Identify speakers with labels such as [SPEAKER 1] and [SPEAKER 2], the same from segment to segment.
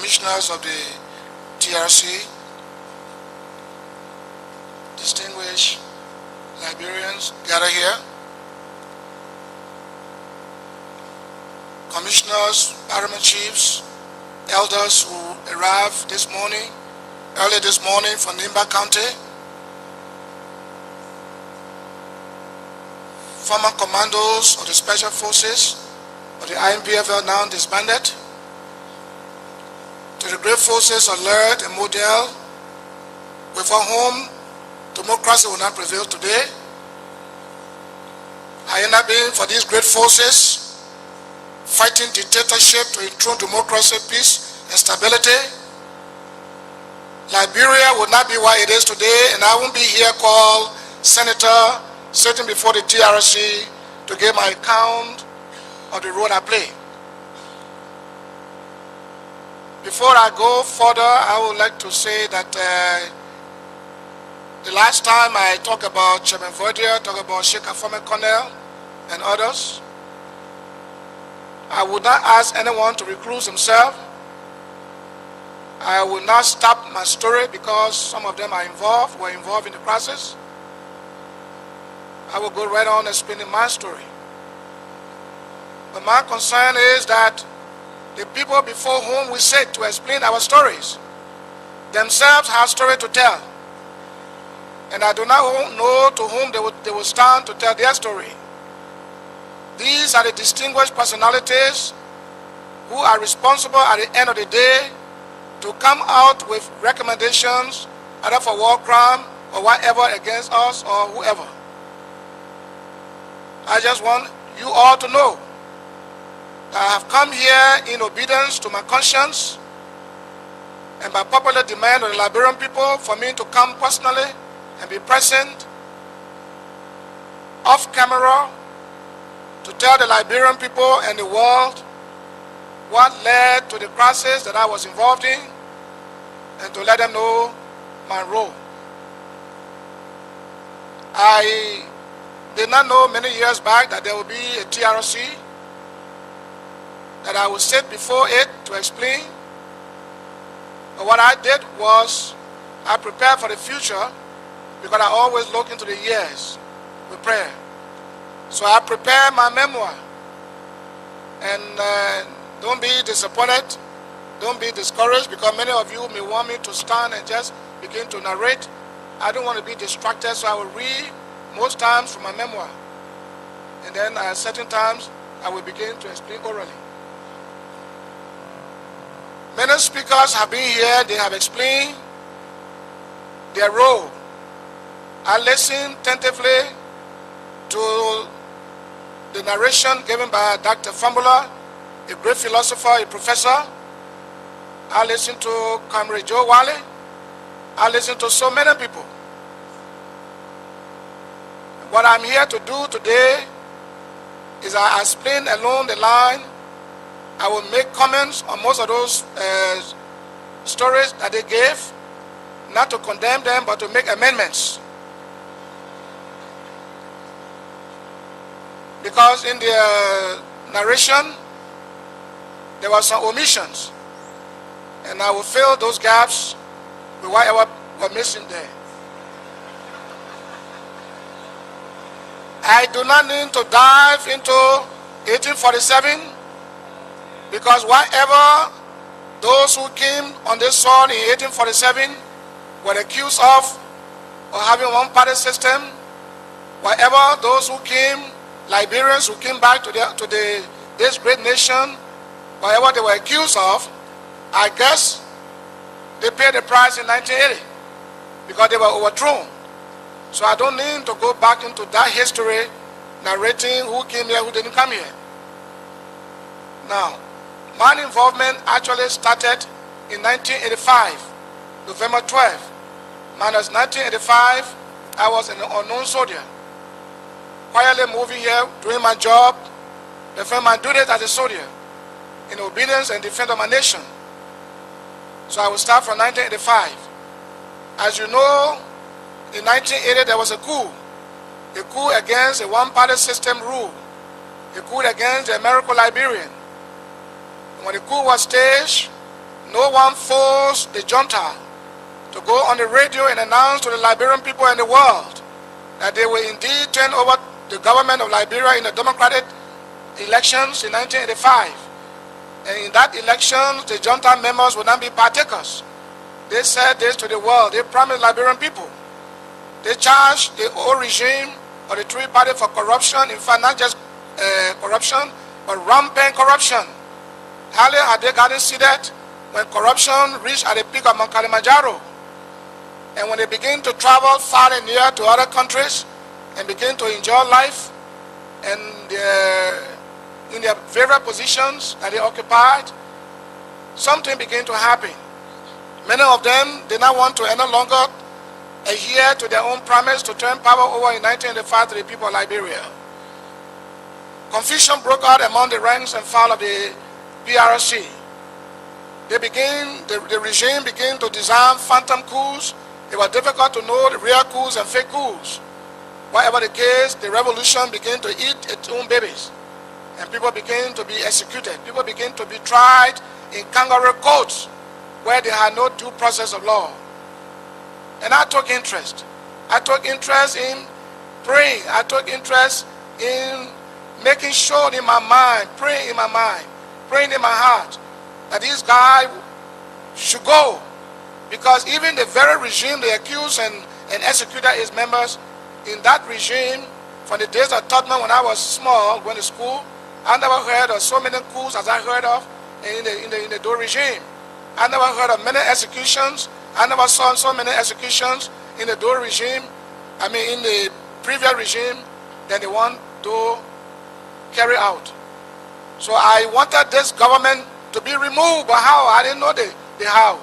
[SPEAKER 1] commissioners of the TRC, distinguished Liberians gathered here, commissioners, paramount chiefs, elders who arrived early this morning from Nimba County, former commandos of the Special Forces of the IMPFL now disbanded, to the great forces of Laird and Model, without whom democracy will not prevail today. Had it not been for these great forces fighting dictatorship to enthrone democracy, peace, and stability, Liberia would not be what it is today, and I won't be here called senator sitting before the TRC to give my account of the role I play. Before I go further, I would like to say that the last time I talked about Chairman Verdier, talked about Sheikh Afome Cornell and others, I would not ask anyone to recluse himself. I will not stop my story because some of them were involved in the process. I will go right on explaining my story. But my concern is that the people before whom we sit to explain our stories themselves have story to tell. And I do not know to whom they will stand to tell their story. These are the distinguished personalities who are responsible at the end of the day to come out with recommendations either for war crime or whatever against us or whoever. I just want you all to know that I have come here in obedience to my conscience and by popular demand of the Liberian people for me to come personally and be present off camera to tell the Liberian people and the world what led to the crisis that I was involved in and to let them know my role. I did not know many years back that there would be a TRC, that I would sit before it to explain. But what I did was I prepared for the future because I always look into the years with prayer. So I prepared my memoir. And don't be disappointed, don't be discouraged because many of you may want me to stand and just begin to narrate. I don't want to be distracted, so I will read most times from my memoir. And then at certain times, I will begin to explain orally. Many speakers have been here, they have explained their role. I listened attentively to the narration given by Dr. Fambula, a great philosopher, a professor. I listened to Comrade Joe Wale. I listened to so many people. What I'm here to do today is I explain along the line. I will make comments on most of those stories that they gave, not to condemn them, but to make amendments. Because in the narration, there were some omissions, and I will fill those gaps with whatever were missing there. I do not need to dive into 1847 because whatever those who came on this soil in 1847 were accused of having one-party system, whatever those who came, Liberians who came back to this great nation, whatever they were accused of, I guess they paid the price in 1980 because they were overthrown. So I don't need to go back into that history, narrating who came here, who didn't come here. Now, my involvement actually started in 1985, November 12th. Minus 1985, I was an unknown soldier, quietly moving here, doing my job, performing my duties as a soldier, in obedience and defense of my nation. So I will start from 1985. As you know, in 1980 there was a coup against a one-party system rule, a coup against the American Liberian. And when the coup was staged, no one forced the junta to go on the radio and announce to the Liberian people and the world that they will indeed turn over the government of Liberia in the democratic elections in 1985. And in that election, the junta members would not be partakers. They said this to the world. They promised Liberian people. They charged the old regime or the three party for corruption. In fact, not just corruption, but rampant corruption. Hardly had they gotten seated when corruption reached at the peak of Mount Kilimanjaro. And when they begin to travel far and near to other countries and begin to enjoy life and in their favorite positions that they occupied, something began to happen. Many of them did not want to any longer adhere to their own promise to turn power over in 1985 to the people of Liberia. Confusion broke out among the ranks and file of the PRC. The regime began to design phantom coups. It was difficult to know the real coups and fake coups. Whatever the case, the revolution began to eat its own babies. And people began to be executed. People began to be tried in kangaroo courts where they had no due process of law. And I took interest. I took interest in praying. I took interest in making sure in my mind, praying in my mind, praying in my heart that this guy should go. Because even the very regime they accused and executed his members, in that regime, from the days of Tottenham when I was small, going to school, I never heard of so many coups as I heard of in the Dole regime. I never heard of many executions. I never saw so many executions in the Dole regime, in the previous regime, than the one Dole carry out. So I wanted this government to be removed, but how? I didn't know the how.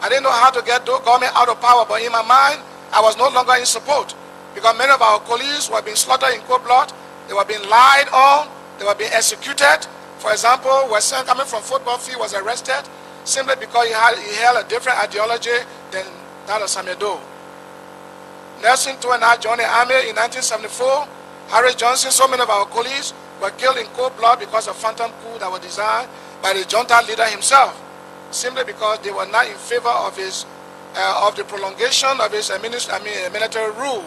[SPEAKER 1] I didn't know how to get Dole government out of power, but in my mind, I was no longer in support, because many of our colleagues were being slaughtered in cold blood, they were being lied on, they were being executed. For example, Wesson coming from football field was arrested simply because he held a different ideology than that of Samuel Doe. Nelson Too and I joined the army in 1974. Harry Johnson, so many of our colleagues were killed in cold blood because of phantom coup that was designed by the junta leader himself, simply because they were not in favor of the prolongation of his military rule.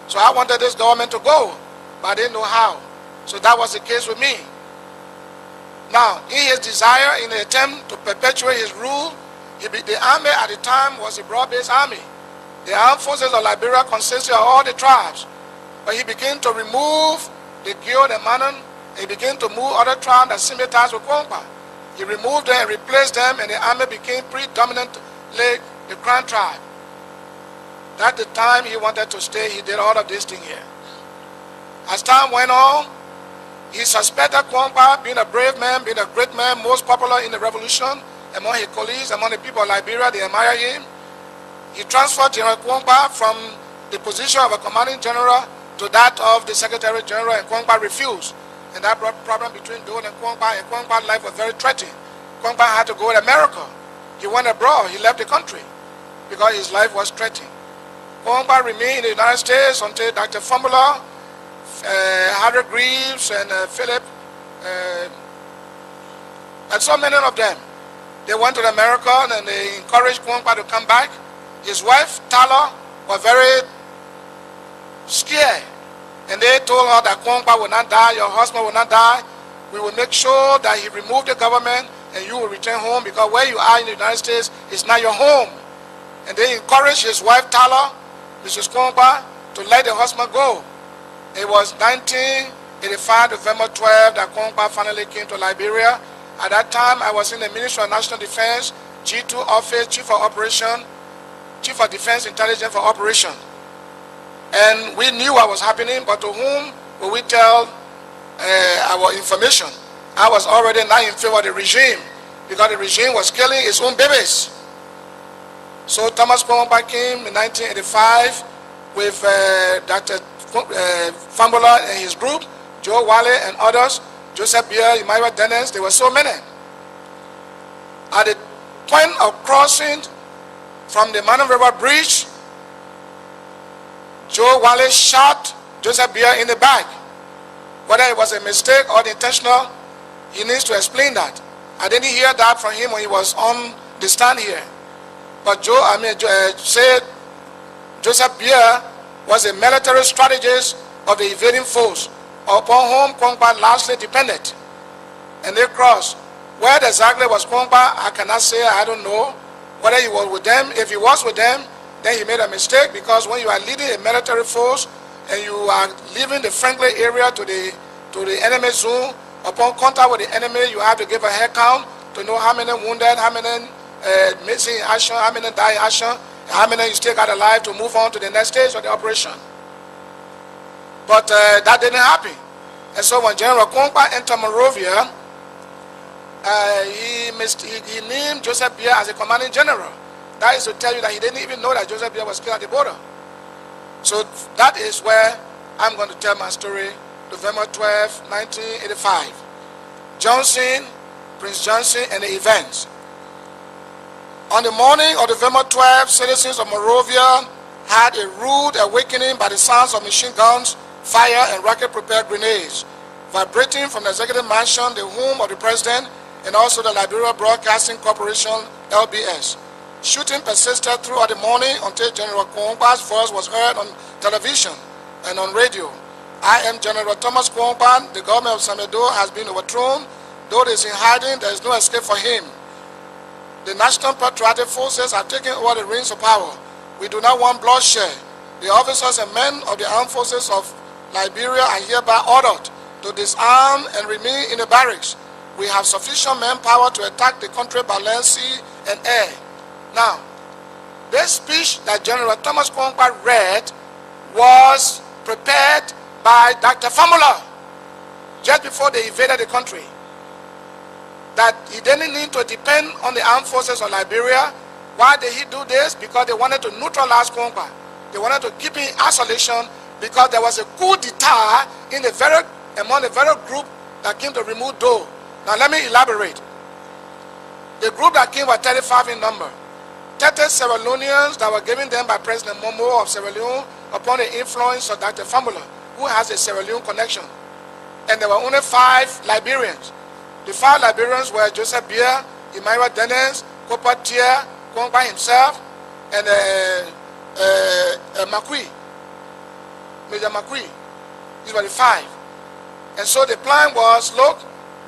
[SPEAKER 1] So I wanted this government to go, but I didn't know how. So that was the case with me. Now, in his desire, in the attempt to perpetuate his rule, the army at the time was a broad-based army. The armed forces of Liberia consisted of all the tribes. But he began to remove the Guild and Manon, and he began to move other tribes that sympathized with Kwangpa. He removed them and replaced them, and the army became predominantly the Crown tribe. At the time he wanted to stay, he did all of this thing here. As time went on, he suspected Kwangpa being a brave man, being a great man, most popular in the revolution among his colleagues, among the people of Liberia. They admire him. He transferred General Kwangpa from the position of a commanding general to that of the Secretary General, and Kwangpa refused. And that brought problem between Dole and Kwangpa's life was very threatened. Kwangpa had to go to America. He went abroad. He left the country because his life was threatened. Kwangpa remained in the United States until Dr. Fambula, Harry Greaves, and Philip, and so many of them. They went to America and they encouraged Kwangpa to come back. His wife, Tala, was very scared. And they told her that Kwangpa will not die, your husband will not die. We will make sure that he removed the government and you will return home, because where you are in the United States is not your home. And they encouraged his wife, Tala, Mrs. Kwangpa, to let the husband go. It was 1985, November 12, that Kwangpa finally came to Liberia. At that time, I was in the Ministry of National Defense, G2 office, Chief of Operation, Chief of Defense Intelligence for Operation. And we knew what was happening, but to whom would we tell our information? I was already not in favor of the regime, because the regime was killing its own babies. So Thomas Kwangpa came in 1985 with Dr. Fambula and his group, Joe Wale and others, Joseph Beer, Emmanuel Dennis. There were so many. At the point of crossing from the Manon River Bridge, Joe Wale shot Joseph Beer in the back. Whether it was a mistake or intentional, he needs to explain that. I didn't hear that from him when he was on the stand here. But said Joseph Bier was a military strategist of the invading foes, upon whom Kongpa largely depended. And they crossed. Where exactly was Kongpa, I cannot say, I don't know. Whether he was with them, if he was with them, then he made a mistake, because when you are leading a military force and you are leaving the friendly area to the enemy zone, upon contact with the enemy, you have to give a head count to know how many wounded, how many missing in action, how many die in action, and how many you still got alive to move on to the next stage of the operation. But that didn't happen. And so when General Kongpa entered Monrovia, he named Joseph Bier as a commanding general. That is to tell you that he didn't even know that Joseph Bier was killed at the border. So that is where I'm going to tell my story. November 12, 1985. Johnson, Prince Johnson, and the events. On the morning of November 12, citizens of Monrovia had a rude awakening by the sounds of machine guns, fire, and rocket-propelled grenades vibrating from the executive mansion, the home of the president, and also the Liberia Broadcasting Corporation, LBS. Shooting persisted throughout the morning until General Kongpa's voice was heard on television and on radio. I am General Thomas Kongpa. The government of Samedo has been overthrown. Though it is in hiding, there is no escape for him. The National Patriotic Forces are taking over the reins of power. We do not want bloodshed. The officers and men of the armed forces of Liberia are hereby ordered to disarm and remain in the barracks. We have sufficient manpower to attack the country by land, sea, and air. Now, this speech that General Thomas Kongpa read was prepared by Dr. Famula just before they invaded the country. That he didn't need to depend on the armed forces of Liberia. Why did he do this? Because they wanted to neutralize Kongpa. They wanted to keep him in isolation, because there was a coup d'etat among the very group that came to remove Doe. Now let me elaborate. The group that came was 35 in number. 30 Sierra Leoneans that were given them by President Momo of Sierra Leone upon the influence of Dr. Famula, who has a Sierra Leone connection. And there were only 5 Liberians. The 5 Liberians were Joseph Bier, Emmanuel Dennis, Kopa Tier, Kongpa himself, and Makui, Major Makui. These were the 5. And so the plan was, look,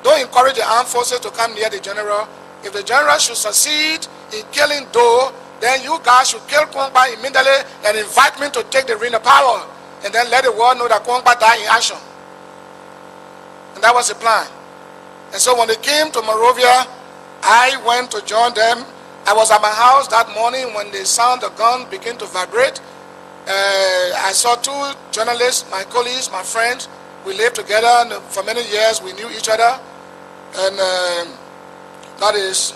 [SPEAKER 1] don't encourage the armed forces to come near the general. If the general should succeed in killing Doe, then you guys should kill Kongpa immediately and invite me to take the reign of power. And then let the world know that Kongpa died in action. And that was the plan. And so when they came to Monrovia, I went to join them. I was at my house that morning when the sound of gun began to vibrate. I saw 2 journalists, my colleagues, my friends. We lived together, and for many years we knew each other. And that is,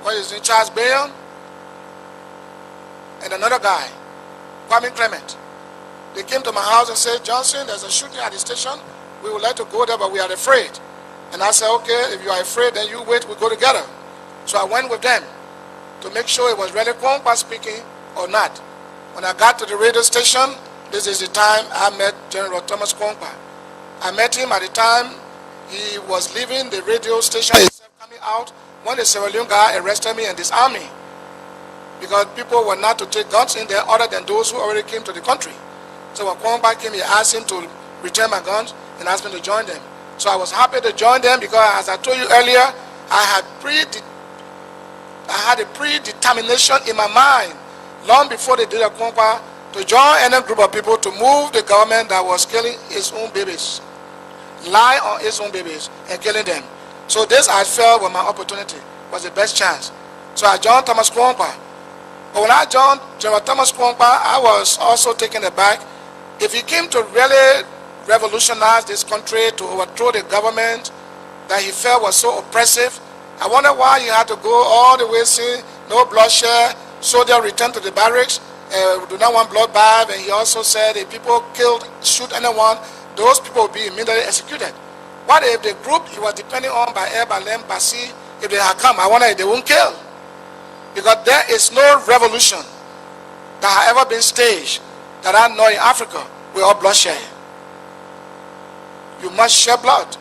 [SPEAKER 1] what is it, Charles Bayon, and another guy, Kwame Clement. They came to my house and said, Johnson, there's a shooting at the station. We would like to go there, but we are afraid. And I said, okay, if you are afraid, then you wait, we go together. So I went with them to make sure it was really Kongpa speaking or not. When I got to the radio station, this is the time I met General Thomas Kongpa. I met him at the time he was leaving the radio station, coming out, when the Sierra Leone guy arrested me and disarmed me. Because people were not to take guns in there other than those who already came to the country. So when Kongpa came, he asked him to return my guns and asked me to join them. So I was happy to join them because, as I told you earlier, I had a predetermination in my mind long before they did a Kongpa to join any group of people to move the government that was killing its own babies, lie on its own babies and killing them. So this I felt was my opportunity, was the best chance. So I joined Thomas Kongpa. But when I joined General Thomas Kongpa, I was also taken aback. If he came to really revolutionize this country, to overthrow the government that he felt was so oppressive, I wonder why he had to go all the way, saying no bloodshed, soldiers return to the barracks, we do not want bloodbath. And he also said if people shoot anyone, those people will be immediately executed. What if the group he was depending on by air, by land, by sea, if they had come, I wonder if they won't kill. Because there is no revolution that has ever been staged that I know in Africa without bloodshed. You must shed blood.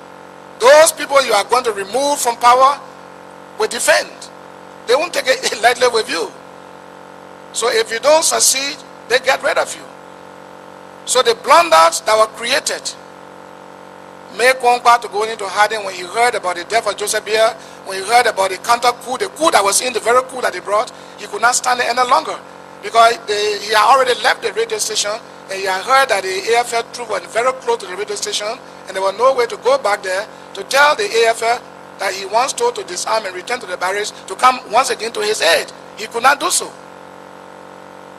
[SPEAKER 1] Those people people you are going to remove from power will defend. They won't take it lightly with you. So if you don't succeed, they get rid of you. So the blunders that were created made Kwankwa to go into hiding when he heard about the death of Joseph Biya, when he heard about the counter coup, the coup that was in, the very coup that they brought. He could not stand it any longer because he had already left the radio station, and he had heard that the AFL troops were very close to the radio station, and there was no way to go back there to tell the AFL that he wants to disarm and return to the barracks to come once again to his aid. He could not do so.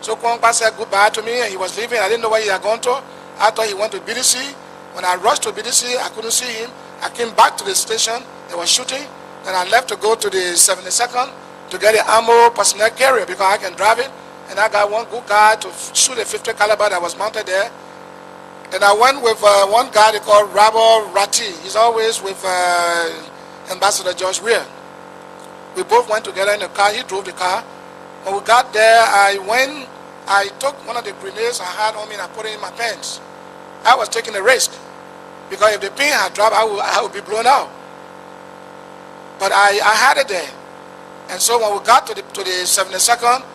[SPEAKER 1] So Kwankwa said goodbye to me, and he was leaving. I didn't know where he had gone to. I thought he went to BDC. When I rushed to BDC, I couldn't see him. I came back to the station. They were shooting. Then I left to go to the 72nd to get the ammo personnel carrier because I can drive it. And I got one good guy to shoot a 50 caliber that was mounted there. Then I went with one guy they call Rabo Ratti. He's always with Ambassador George Weah. We both went together in the car. He drove the car. When we got there, I took one of the grenades I had on me and I put it in my pants. I was taking a risk because if the pin had dropped, I would be blown out. But I had it there. And so when we got to the 72nd,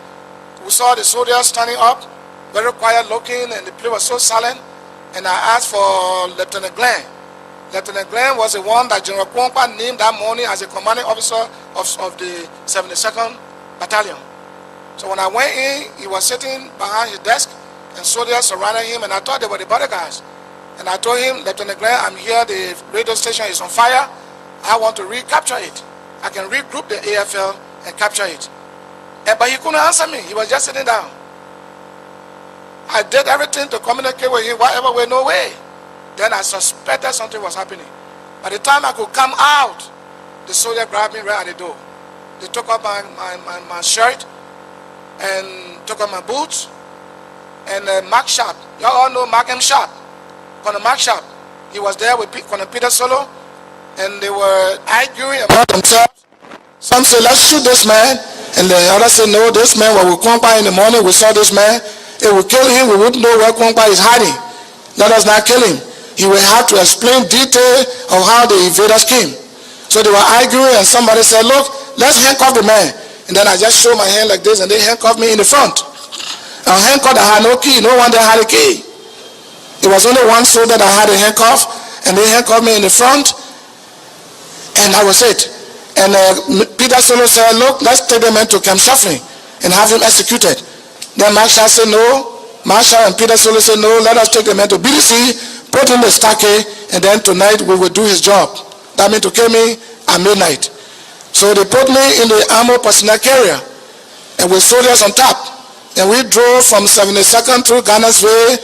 [SPEAKER 1] we saw the soldiers standing up, very quiet looking, and the place was so silent. And I asked for Lieutenant Glenn. Lieutenant Glenn was the one that General Kwankwa named that morning as the commanding officer of the 72nd Battalion. So when I went in, he was sitting behind his desk, and soldiers surrounded him, and I thought they were the bodyguards. And I told him, Lieutenant Glenn, I'm here, the radio station is on fire. I want to recapture it. I can regroup the AFL and capture it. But he couldn't answer me. He was just sitting down. I did everything to communicate with him, whatever way, no way. Then I suspected something was happening. By the time I could come out, the soldier grabbed me right at the door. They took up my shirt and took off my boots and Mark Sharp. You all know Mark M. Sharp. Colonel Mark Sharp. He was there with Colonel Peter Solo, and they were arguing about themselves. Some said, let's shoot this man, and the others said, no, this man, when we Kwankwa in the morning, we saw this man, if we kill him, we wouldn't know where Kwankwa is hiding. Let us not kill him. He will have to explain detail of how the invaders came. So they were arguing, and somebody said, look, let's handcuff the man. And then I just showed my hand like this, and they handcuffed me in the front. A handcuff that had no key, no one there had a key. It was only one soldier that had a handcuff, and they handcuffed me in the front, and that was it. And Peter Solo said, look, let's take the man to Camp Shuffling and have him executed. Then Marshall said no. Marshall and Peter Solo said no, let us take the man to BDC, put in the stockade, and then tonight we will do his job. That means to kill me at midnight. So they put me in the armored personnel carrier, and with soldiers on top. And we drove from 72nd through Ghana's Way,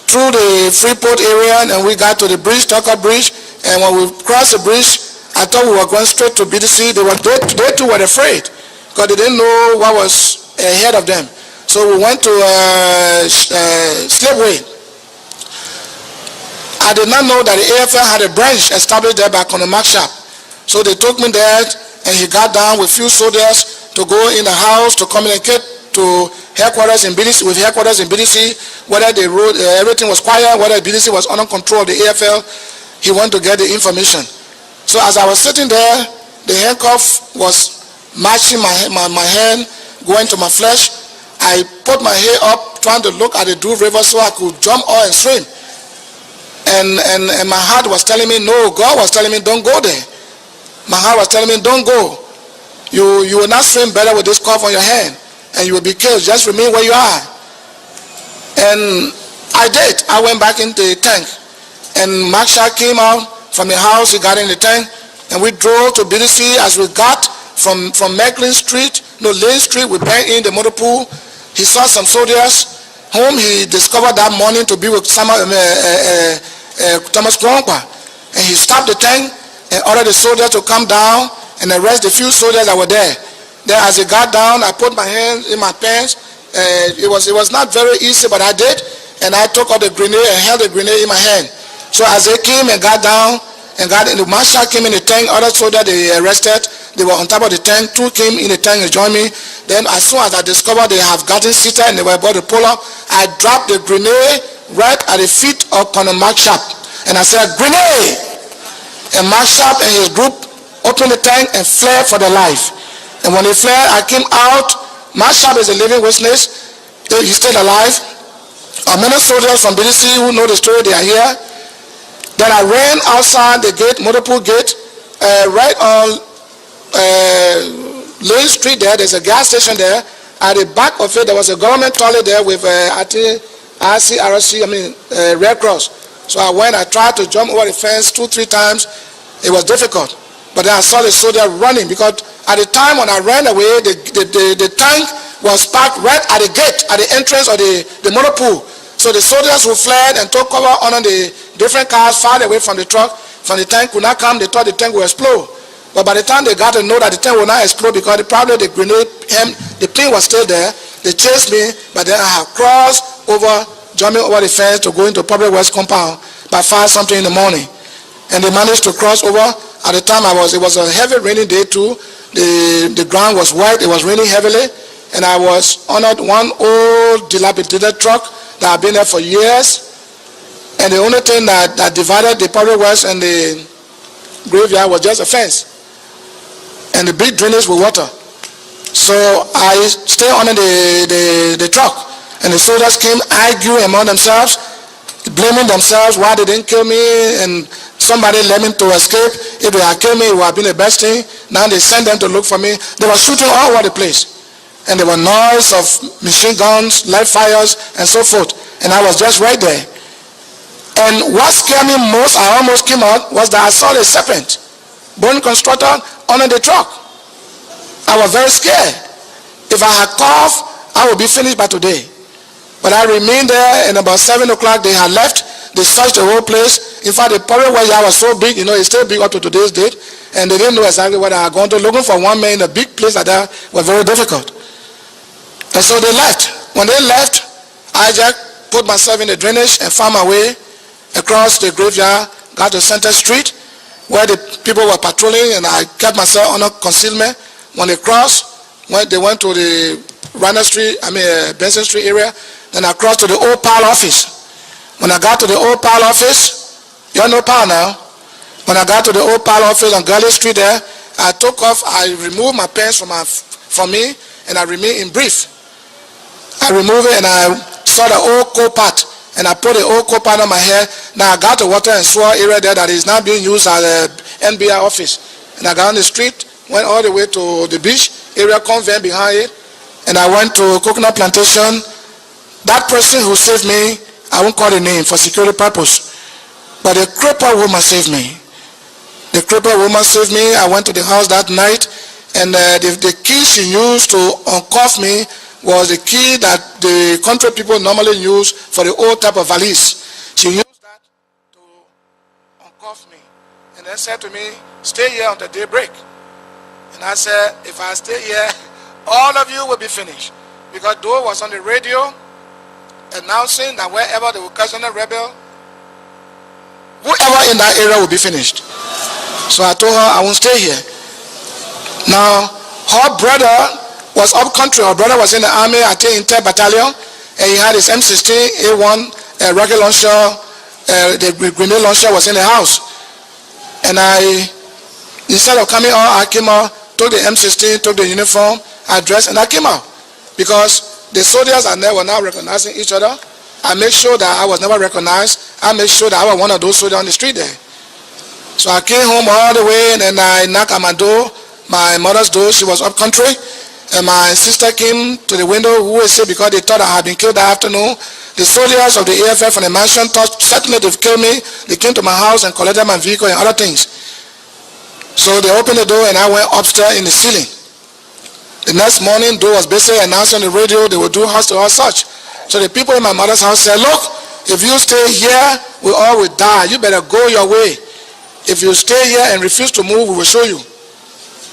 [SPEAKER 1] through the Freeport area, and we got to the bridge, Tucker Bridge. And when we crossed the bridge, I thought we were going straight to BDC. They too were afraid because they didn't know what was ahead of them. So we went to Slipway. I did not know that the AFL had a branch established there by Colonel Mark Sharp. So they took me there, and he got down with few soldiers to go in the house to communicate to headquarters in BDC, with headquarters in BDC, whether the road, everything was quiet, whether BDC was under control of the AFL. He wanted to get the information. So as I was sitting there, the handcuff was matching my hand, going to my flesh. I put my hair up, trying to look at the Dove River so I could jump out and swim. And my heart was telling me, no. God was telling me, don't go there. My heart was telling me, don't go. You will not swim better with this cuff on your hand, and you will be killed. Just remain where you are. And I did. I went back into the tank, and Mark Sharp came out from the house. He got in the tank, and we drove to BDC. As we got from Lane Street, we went in the motor pool. He saw some soldiers whom he discovered that morning to be with Thomas Kwankwa. And he stopped the tank and ordered the soldiers to come down and arrest the few soldiers that were there. Then as he got down, I put my hands in my pants. It was not very easy, but I did. And I took out the grenade and held the grenade in my hand. So as they came and got down and got in, the marshal came in the tank, other soldiers they arrested. They were on top of the tank. Two came in the tank and joined me. Then as soon as I discovered they have gotten seated and they were about to pull up, I dropped the grenade right at the feet of Colonel Mark Sharp. And I said, grenade! And Marshall and his group opened the tank and fled for their life. And when they fled, I came out. Marshall is a living witness. He's still alive. Many soldiers from BDC who know the story, they are here. Then I ran outside the gate, Motorpool gate, right on Lane Street there. There's a gas station there. At the back of it, there was a government toilet there with Red Cross. So I went, I tried to jump over the fence 2-3 times. It was difficult. But then I saw the soldier running, because at the time when I ran away, the tank was parked right at the gate, at the entrance of the motor pool. So the soldiers who fled and took cover under the different cars far away from the truck, from the tank, could not come. They thought the tank would explode. But by the time they got to know that the tank would not explode, because probably the grenade, the pin was still there, they chased me. But then I have crossed over, jumping over the fence to go into Public Works compound by 5-something in the morning. And they managed to cross over. At the time it was a heavy rainy day too. The ground was wet, it was raining heavily, and I was on one old dilapidated truck that had been there for years. And the only thing that divided the Public Works and the graveyard was just a fence. And the big drainage with water. So I stayed under the truck, and the soldiers came arguing among themselves, blaming themselves why they didn't kill me, and somebody let me to escape. If they had killed me, it would have been the best thing. Now they sent them to look for me. They were shooting all over the place. And there were noise of machine guns, live fires, and so forth. And I was just right there. And what scared me most, I almost came out, was that I saw the serpent, bone constructor, under the truck. I was very scared. If I had coughed, I would be finished by today. But I remained there, and about 7 o'clock they had left. They searched the whole place. In fact, the Public Works yard was so big, it's still big up to today's date. And they didn't know exactly what I had gone to. Looking for one man in a big place like that was very difficult. And so they left. When they left, I just put myself in the drainage and found my way across the graveyard, got to Center Street, where the people were patrolling, and I kept myself under concealment. When they crossed, when they went to the Benson Street area, then I crossed to the old PAL office. When I got to the old PAL office, you all know PAL now. When I got to the old PAL office on Gully Street there, I took off, I removed my pants from me, and I remained in brief. I removed it, and I saw the old coal pot, and I put the old coal pot on my head. Now I got the water and sewer area there that is now being used as a NBI office. And I got on the street, went all the way to the beach area, convent behind it, and I went to Coconut Plantation. That person who saved me, I won't call the name for security purpose, but the crippled woman saved me. The crippled woman saved me. I went to the house that night, and the key she used to uncuff me was the key that the country people normally use for the old type of valise. She used that to uncuff me, and then said to me, "Stay here until daybreak." And I said, "If I stay here, all of you will be finished." Because Doe was on the radio announcing that wherever they will catch a rebel, whoever in that area will be finished. So I told her I won't stay here. Now, her brother was up country. Her brother was in the army, I think in 10th Battalion, and he had his M16 A1 rocket launcher. The grenade launcher was in the house. And instead of coming out, I came out, took the M16, took the uniform, I dressed, and I came out. Because the soldiers and they were now recognizing each other. I made sure that I was never recognized. I made sure that I was one of those soldiers on the street there. So I came home all the way, and then I knocked at my door, my mother's door. She was up country, and my sister came to the window, who was sick because they thought I had been killed that afternoon. The soldiers of the AFF from the mansion thought certainly they've killed me. They came to my house and collected my vehicle and other things. So they opened the door, and I went upstairs in the ceiling. The next morning, Doe was basically announcing on the radio they would do house-to-house search. So the people in my mother's house said, "Look, if you stay here, we all will die. You better go your way. If you stay here and refuse to move, we will show you."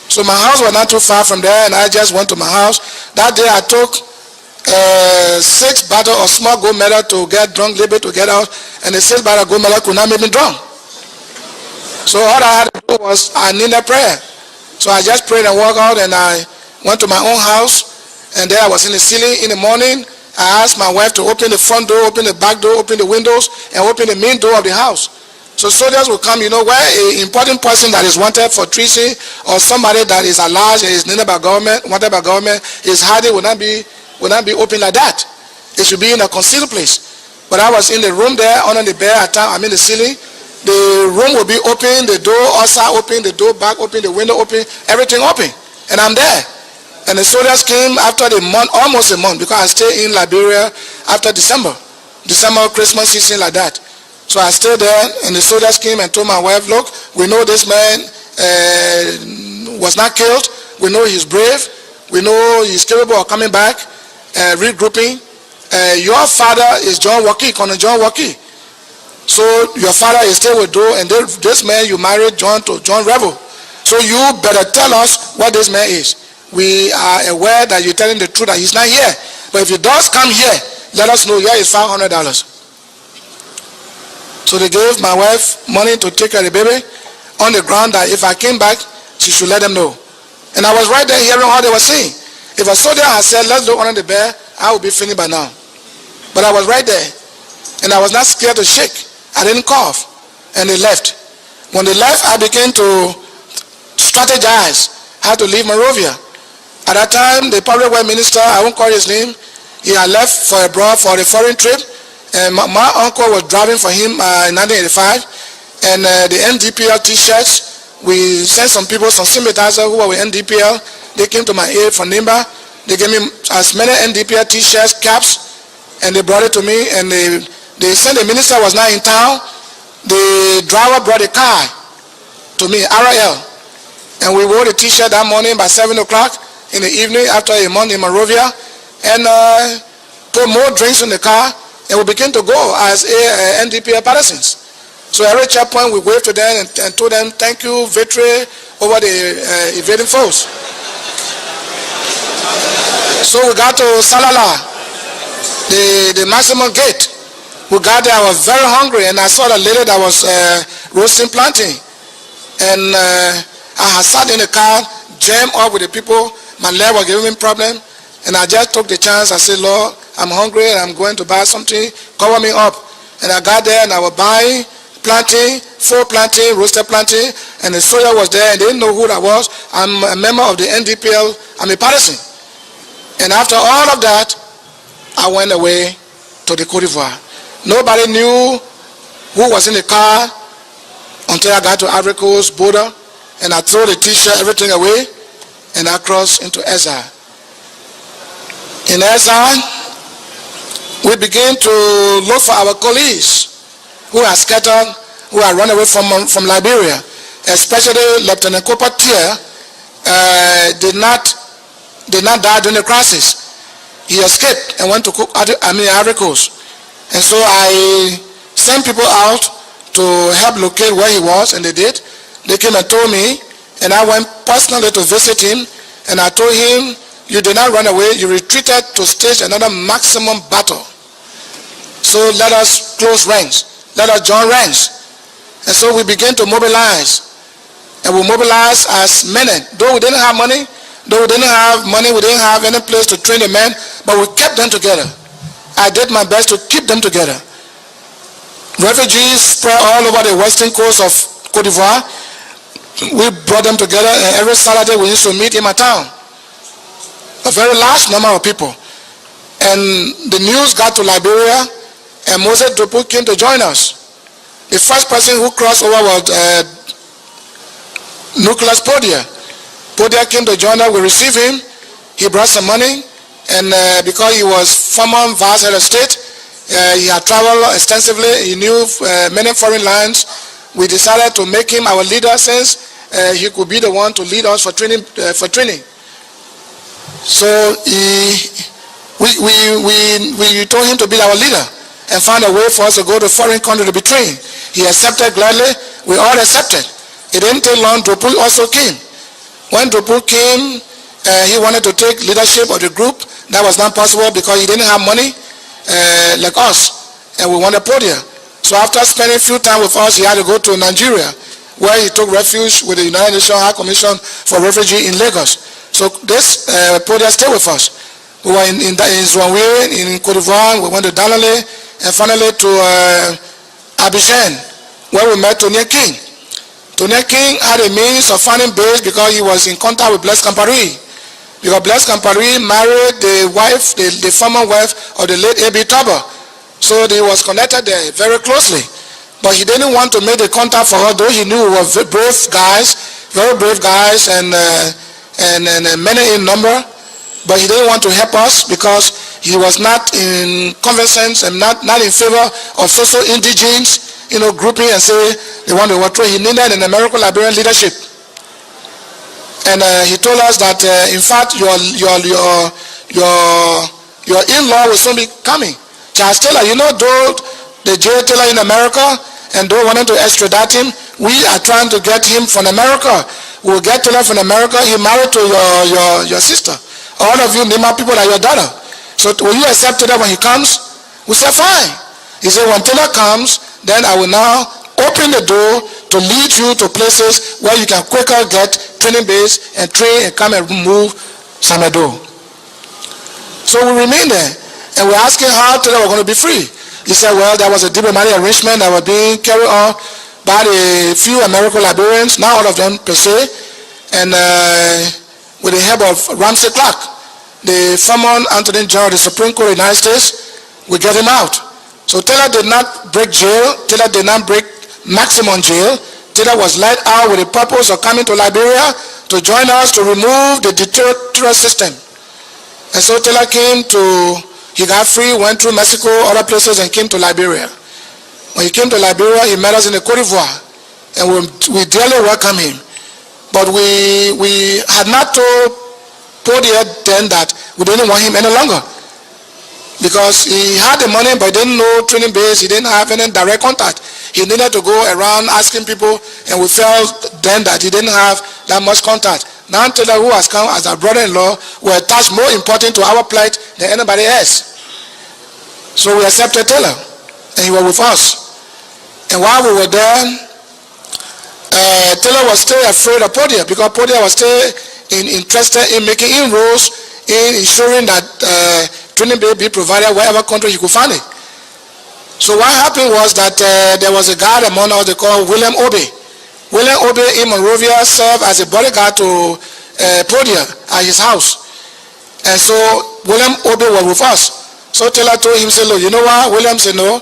[SPEAKER 1] So my house was not too far from there, and I just went to my house. That day I took 6 bottles of small gold medal to get drunk, little bit to get out, and the 6 bottles of gold medal could not make me drunk. So all I had to do was I needed prayer. So I just prayed and walked out, and I went to my own house, and there I was in the ceiling. In the morning, I asked my wife to open the front door, open the back door, open the windows, and open the main door of the house. So soldiers will come, where an important person that is wanted for treason or somebody that is alleged is needed by government, wanted by government, his hiding will not be open like that. It should be in a concealed place. But I was in the room there under the bed at time, I'm in the ceiling. The room will be open, the door outside open, the door back open, the window open, everything open. And I'm there. And the soldiers came after the month, almost a month, because I stayed in Liberia after December, Christmas season like that. So I stayed there, and the soldiers came and told my wife, look, we know this man was not killed. We know he's brave. We know he's capable of coming back, regrouping. Your father is John Waki, Colonel John Waki. So your father is still with Doe, and this man you married John to John Rebel. So you better tell us what this man is. We are aware that you're telling the truth that he's not here. But if he does come here, let us know. Here is $500. So they gave my wife money to take care of the baby on the ground that if I came back, she should let them know. And I was right there hearing how they were saying. If a soldier had said, let's look under the bed, I would be finished by now. But I was right there. And I was not scared to shake. I didn't cough. And they left. When they left, I began to strategize how to leave Monrovia. At that time, the public works minister, I won't call his name, he had left for abroad for a foreign trip. And my uncle was driving for him in 1985. And the NDPL t-shirts, we sent some people, some sympathizers who were with NDPL. They came to my aid from Nimba. They gave me as many NDPL t-shirts, caps, and they brought it to me. And they said the minister was not in town. The driver brought a car to me, RL. And we wore the t-shirt that morning by 7 o'clock in the evening after a month in Monrovia. And put more drinks in the car. And we began to go as NDPL partisans. So every checkpoint we waved to them and told them, thank you, victory over the invading foes. So we got to Salala, the maximum gate. We got there, I was very hungry, and I saw the lady that was roasting plantain. And I had sat in the car, jammed up with the people. My leg was giving me problem. And I just took the chance. I said, Lord, I'm hungry and I'm going to buy something. Cover me up. And I got there and I was buying plantain, 4 plantain, roasted plantain. And the soldier was there and they didn't know who that was. I'm a member of the NDPL. I'm a partisan. And after all of that, I went away to the Cote d'Ivoire. Nobody knew who was in the car until I got to Ivory Coast border. And I threw the t-shirt, everything away. And I crossed into Ezra. In Ezra, we began to look for our colleagues who are scattered, who are run away from Liberia, especially Lieutenant Cooper Tier did not die during the crisis. He escaped and went to Ivory Coast. And so I sent people out to help locate where he was, and they did. They came and told me, and I went personally to visit him, and I told him, you did not run away, you retreated to stage another maximum battle. So let us close ranks. Let us join ranks. And so we began to mobilize. And we mobilized as men. Though we didn't have money, we didn't have any place to train the men, but we kept them together. I did my best to keep them together. Refugees spread all over the western coast of Cote d'Ivoire. We brought them together, and every Saturday we used to meet in my town. A very large number of people. And the news got to Liberia, and Moses Dupu came to join us. The first person who crossed over was Nicholas Podia. Podia came to join us. We received him. He brought some money, and because he was former vice head of state, he had traveled extensively. He knew many foreign lands. We decided to make him our leader since he could be the one to lead us for training. So we told him to be our leader and find a way for us to go to foreign country to be trained. He accepted gladly. We all accepted. It didn't take long. Dupu also came. When Dupu came, he wanted to take leadership of the group. That was not possible because he didn't have money like us, and we wanted Podia. So after spending a few time with us, he had to go to Nigeria, where he took refuge with the United Nations High Commission for Refugees in Lagos. So this Podia stayed with us. We were in Zouanwiri, in Cote d'Ivoire. We went to Danlele, and finally to Abidjan, where we met Tony King. Tony King had a means of finding base because he was in contact with Blaise Compaoré. Because Blaise Compaoré married the wife, the former wife of the late A.B. Toba. So he was connected there very closely. But he didn't want to make the contact for her, though he knew we were brave guys, very brave guys, and many in number. But he didn't want to help us because he was not in conversance and not in favor of social indigenes, grouping and say they want to overthrow. He needed an American Liberian leadership. And he told us that, in fact, your in-law will soon be coming. Charles Taylor, though the jail Taylor in America, and though wanting to extradite him, we are trying to get him from America. We'll get Taylor from America. He married to your sister. All of you name out people like your daughter. So will you accept Taylor when he comes? We said, fine. He said, when Taylor comes, then I will now open the door to lead you to places where you can quicker get training base and train and come and move Samedo. So we remained there, and we're asking how Taylor was going to be free. He said, well, there was a diplomatic arrangement that was being carried on by a few American Liberians, not all of them per se, and with the help of Ramsey Clark, the former Attorney General of the Supreme Court of the United States, we get him out. So Taylor did not break jail. Taylor did not break maximum jail. Taylor was let out with the purpose of coming to Liberia to join us to remove the dictatorial system. And so Taylor he got free, went through Mexico, other places, and came to Liberia. When he came to Liberia, he met us in the Côte d'Ivoire, and we dearly welcomed him. But we had not told Podia then that we didn't want him any longer, because he had the money but didn't know training base. He didn't have any direct contact. He needed to go around asking people, and we felt then that he didn't have that much contact. Now Taylor, who has come as our brother-in-law, were attached more important to our plight than anybody else. So we accepted Taylor, and he was with us. And while we were there, Taylor was still afraid of Podia, because Podia was still interested in making inroads in ensuring that training be provided wherever country he could find it. So what happened was that there was a guy among us they called William Obe. William Obe in Monrovia served as a bodyguard to Podia at his house. And so William Obe was with us. So Taylor told him, say, look, you know what? William said, no.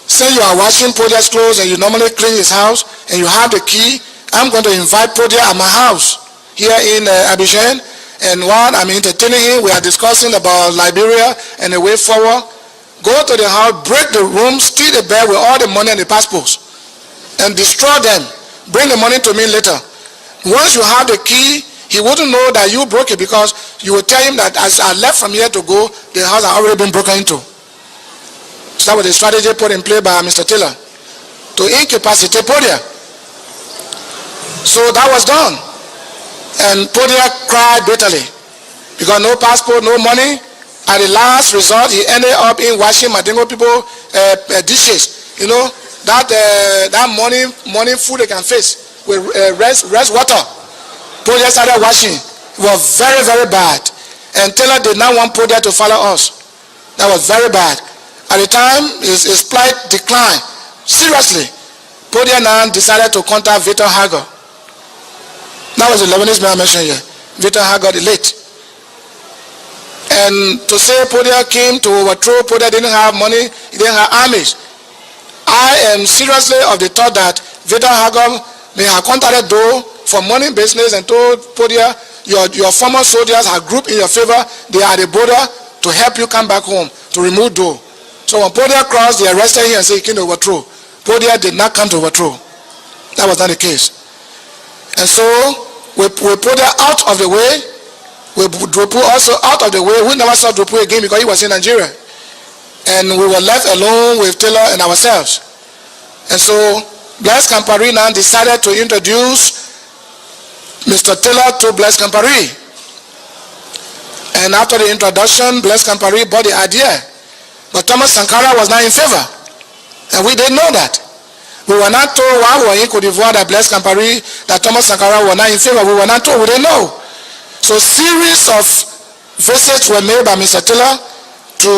[SPEAKER 1] Say you are washing Podia's clothes and you normally clean his house and you have the key. I'm going to invite Podia at my house here in Abidjan. And while I'm entertaining him, we are discussing about Liberia and the way forward. Go to the house, break the room, steal the bed with all the money and the passports, and destroy them. Bring the money to me later. Once you have the key, he wouldn't know that you broke it, because you will tell him that as I left from here to go, the house had already been broken into. So that was the strategy put in play by Mr. Taylor to incapacitate Podia. So that was done. And Podia cried bitterly because no passport, no money. At the last resort, he ended up in washing Madingo people dishes. That morning food they can face with rest water. Podia started washing. It was very, very bad. And Taylor did not want Podia to follow us. That was very bad. At the time, his plight declined seriously. Podia now decided to contact Victor Hager. That was the Lebanese man I mentioned here. Victor Hager, the late. And to say Podia came to overthrow, Podia didn't have money, he didn't have armies. I am seriously of the thought that Victor Hager may have contacted Doe for money business and told Podia, your former soldiers are grouped in your favor, they are at the border to help you come back home, to remove Doe. So when Podia crossed, they arrested him and said he came to overthrow. Podia did not come to overthrow. That was not the case. And so we put Podia out of the way. We Drupu also out of the way. We never saw Drupu again because he was in Nigeria. And we were left alone with Taylor and ourselves. And so Blaise Compaoré now decided to introduce Mr. Taylor to Blaise Compaoré. And after the introduction, Blaise Compaoré bought the idea. But Thomas Sankara was not in favor. And we didn't know that. We were not told while we were in Côte d'Ivoire that Blaise Compaoré, that Thomas Sankara was not in favor. We were not told. We didn't know. So series of visits were made by Mr. Taylor to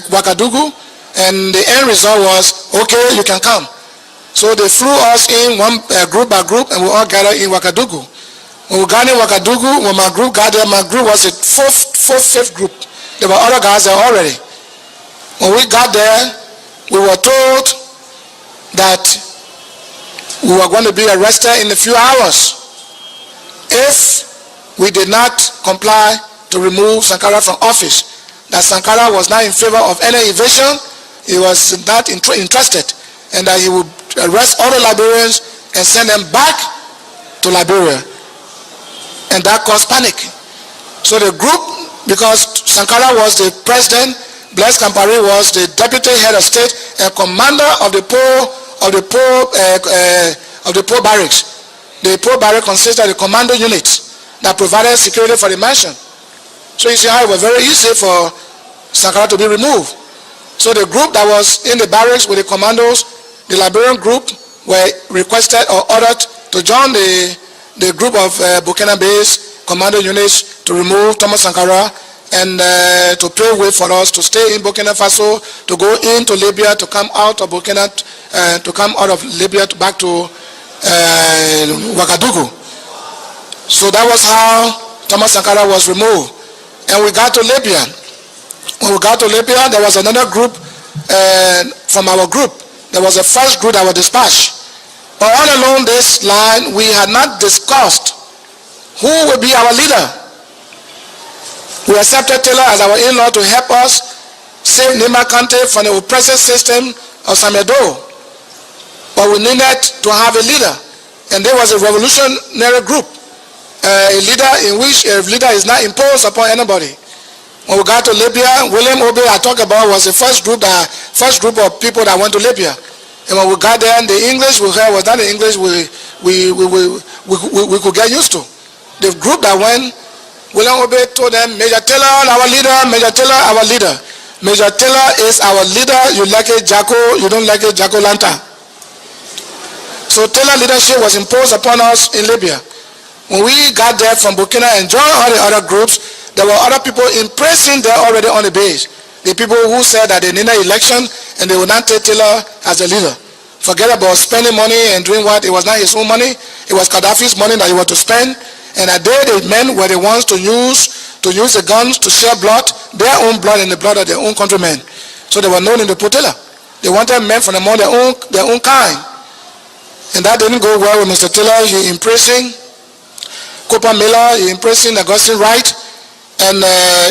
[SPEAKER 1] Ouagadougou And the end result was, okay, you can come. So they flew us in group by group, and we all gathered in Ouagadougou. When we got in Ouagadougou, when my group got there, my group was a fifth group. There were other guys there already. When we got there, we were told that we were going to be arrested in a few hours if we did not comply to remove Sankara from office. That Sankara was not in favor of any evasion, he was not interested, and that he would arrest all the Liberians and send them back to Liberia. And that caused panic. So the group, because Sankara was the president, Blaise Compaoré was the deputy head of state and commander of the poor barracks. The poor barracks consisted of the commando units that provided security for the mansion. So you see how it was very easy for Sankara to be removed. So the group that was in the barracks with the commandos, the Liberian group, were requested or ordered to join the group of Burkina-based commando units to remove Thomas Sankara and to pave way for us to stay in Burkina Faso, to go into Libya, to come out of Burkina, to come out of Libya back to Ouagadougou. So that was how Thomas Sankara was removed. And we got to Libya. When we got to Libya, there was another group from our group. There was a first group that was dispatched. But all along this line, we had not discussed who will be our leader. We accepted Taylor as our in-law to help us save Nima Kante from the oppressive system of Samedo. But we needed to have a leader. And there was a revolutionary group, a leader in which a leader is not imposed upon anybody. When we got to Libya, William Obe I talked about was the first group of people that went to Libya. And when we got there, the English we heard was not the English we could get used to. The group that went, William Obe told them, Major Taylor, our leader, Major Taylor, our leader. Major Taylor is our leader. You like it, Jacko, you don't like it, Jacko Lanta. So Taylor leadership was imposed upon us in Libya. When we got there from Burkina and joined all the other groups, there were other people in prison there already on the base. The people who said that they needed an election and they would not take Taylor as a leader. Forget about spending money and doing what? It was not his own money. It was Gaddafi's money that he was to spend. And that day the men were the ones to use the guns to shed blood, their own blood and the blood of their own countrymen. So they were known in the put Taylor. They wanted men from among their own kind. And that didn't go well with Mr. Taylor. He imprisoned Cooper Miller, he imprisoned Augustine Wright. And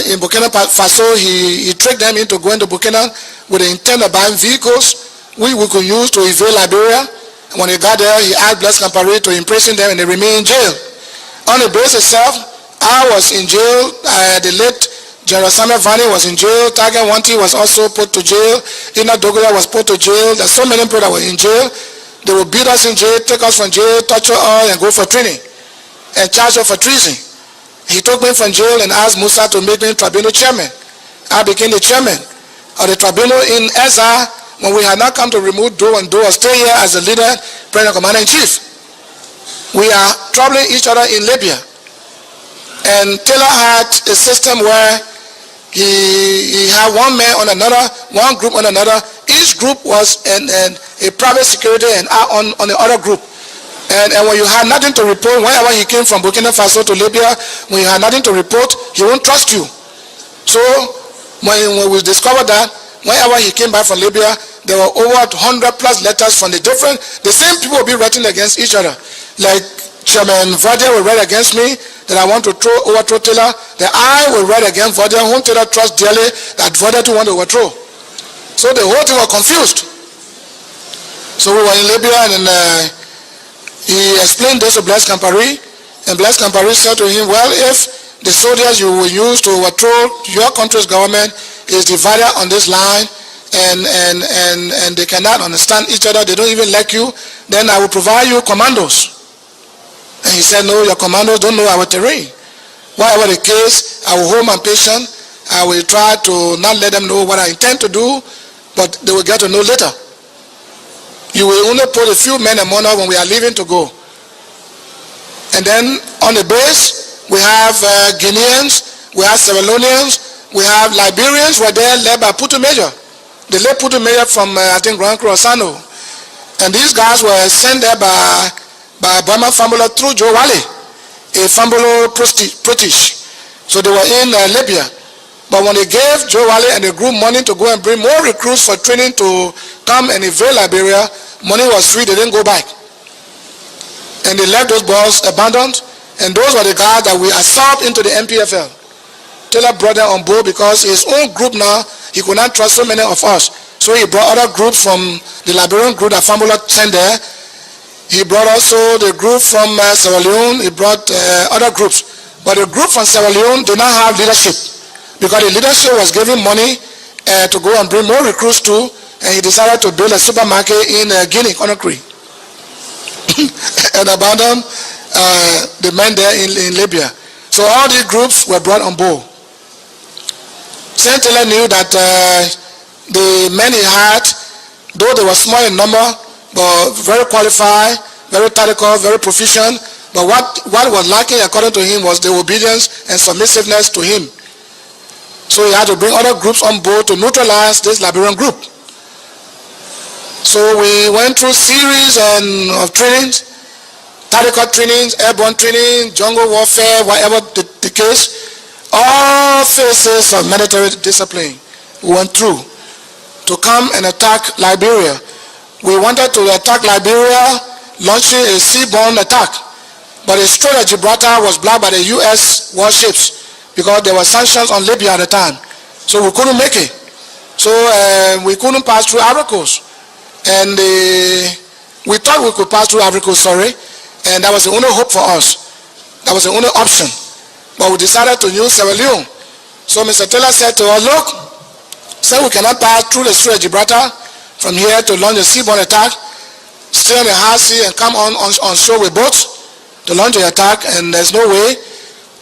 [SPEAKER 1] in Burkina Faso, he tricked them into going to Burkina with the intent of buying vehicles we could use to evade Liberia. And when he got there, he asked Blaise Compaoré to imprison them and they remained in jail. On the base itself, I was in jail. The late General Samuel Vani was in jail. Tiger Wanti was also put to jail. Ina Dogola was put to jail. There's so many people that were in jail. They would beat us in jail, take us from jail, torture us, and go for training and charge us for treason. He took me from jail and asked Musa to make me tribunal chairman. I became the chairman of the tribunal in Ezra when we had not come to remove Doe and Doe or stay here as the leader, president, commander-in-chief. We are troubling each other in Libya. And Taylor had a system where he had one man on another, one group on another. Each group was a private security and on the other group. And when you had nothing to report, whenever he came from Burkina Faso to Libya, when you had nothing to report, he won't trust you. So when we discovered that, whenever he came back from Libya, there were over 100 plus letters from the same people will be writing against each other. Like Chairman Vardia will write against me that I want to overthrow Taylor, that I will write against Vardia, whom Taylor trusts dearly, that Vardia too want to overthrow. So the whole thing was confused. So we were in Libya and he explained this to Blaise Compaoré, and Blaise Compaoré said to him, well, if the soldiers you will use to overthrow your country's government is divided on this line and they cannot understand each other, they don't even like you, then I will provide you commandos. And he said, no, your commandos don't know our terrain. Whatever the case, I will hold my patient. I will try to not let them know what I intend to do, but they will get to know later. You will only put a few men among us when we are leaving to go. And then on the base, we have Guineans, we have Sierra Leoneans, we have Liberians who are there led by Putu Major. the late Putu Mayor from, I think, Grand Cruzano. And these guys were sent there by Burma Fambola through Joe Wally, a Fambola British. So they were in Libya. But when they gave Joe Wally and the group money to go and bring more recruits for training to come and invade Liberia, money was free, they didn't go back. And they left those boys abandoned, and those were the guys that we absorbed into the MPFL. Taylor brought them on board because his own group now, he could not trust so many of us. So he brought other groups from the Liberian group that Fambola sent there. He brought also the group from Sierra Leone. He brought other groups. But the group from Sierra Leone did not have leadership because the leadership was giving money to go and bring more recruits too, and he decided to build a supermarket in Guinea, Conakry, and abandon the men there in Libya. So all these groups were brought on board. St. Taylor knew that the men he had, though they were small in number, but very qualified, very tactical, very proficient, but what was lacking according to him was the obedience and submissiveness to him. So he had to bring other groups on board to neutralize this Liberian group. So we went through series of trainings, tactical trainings, airborne training, jungle warfare, whatever the case, all phases of military discipline we went through to come and attack Liberia. We wanted to attack Liberia, launching a seaborne attack, but the Strait of Gibraltar was blocked by the U.S. warships because there were sanctions on Libya at the time. So we couldn't make it. So we couldn't pass through Ivory Coast. And we thought we could pass through Ivory Coast, and that was the only hope for us. That was the only option. But we decided to use Sierra Leone. So Mr. Taylor said to us, look, so we cannot pass through the Strait of Gibraltar from here to launch a seaborne attack, stay on the high sea and come on shore with boats to launch the attack, and there's no way.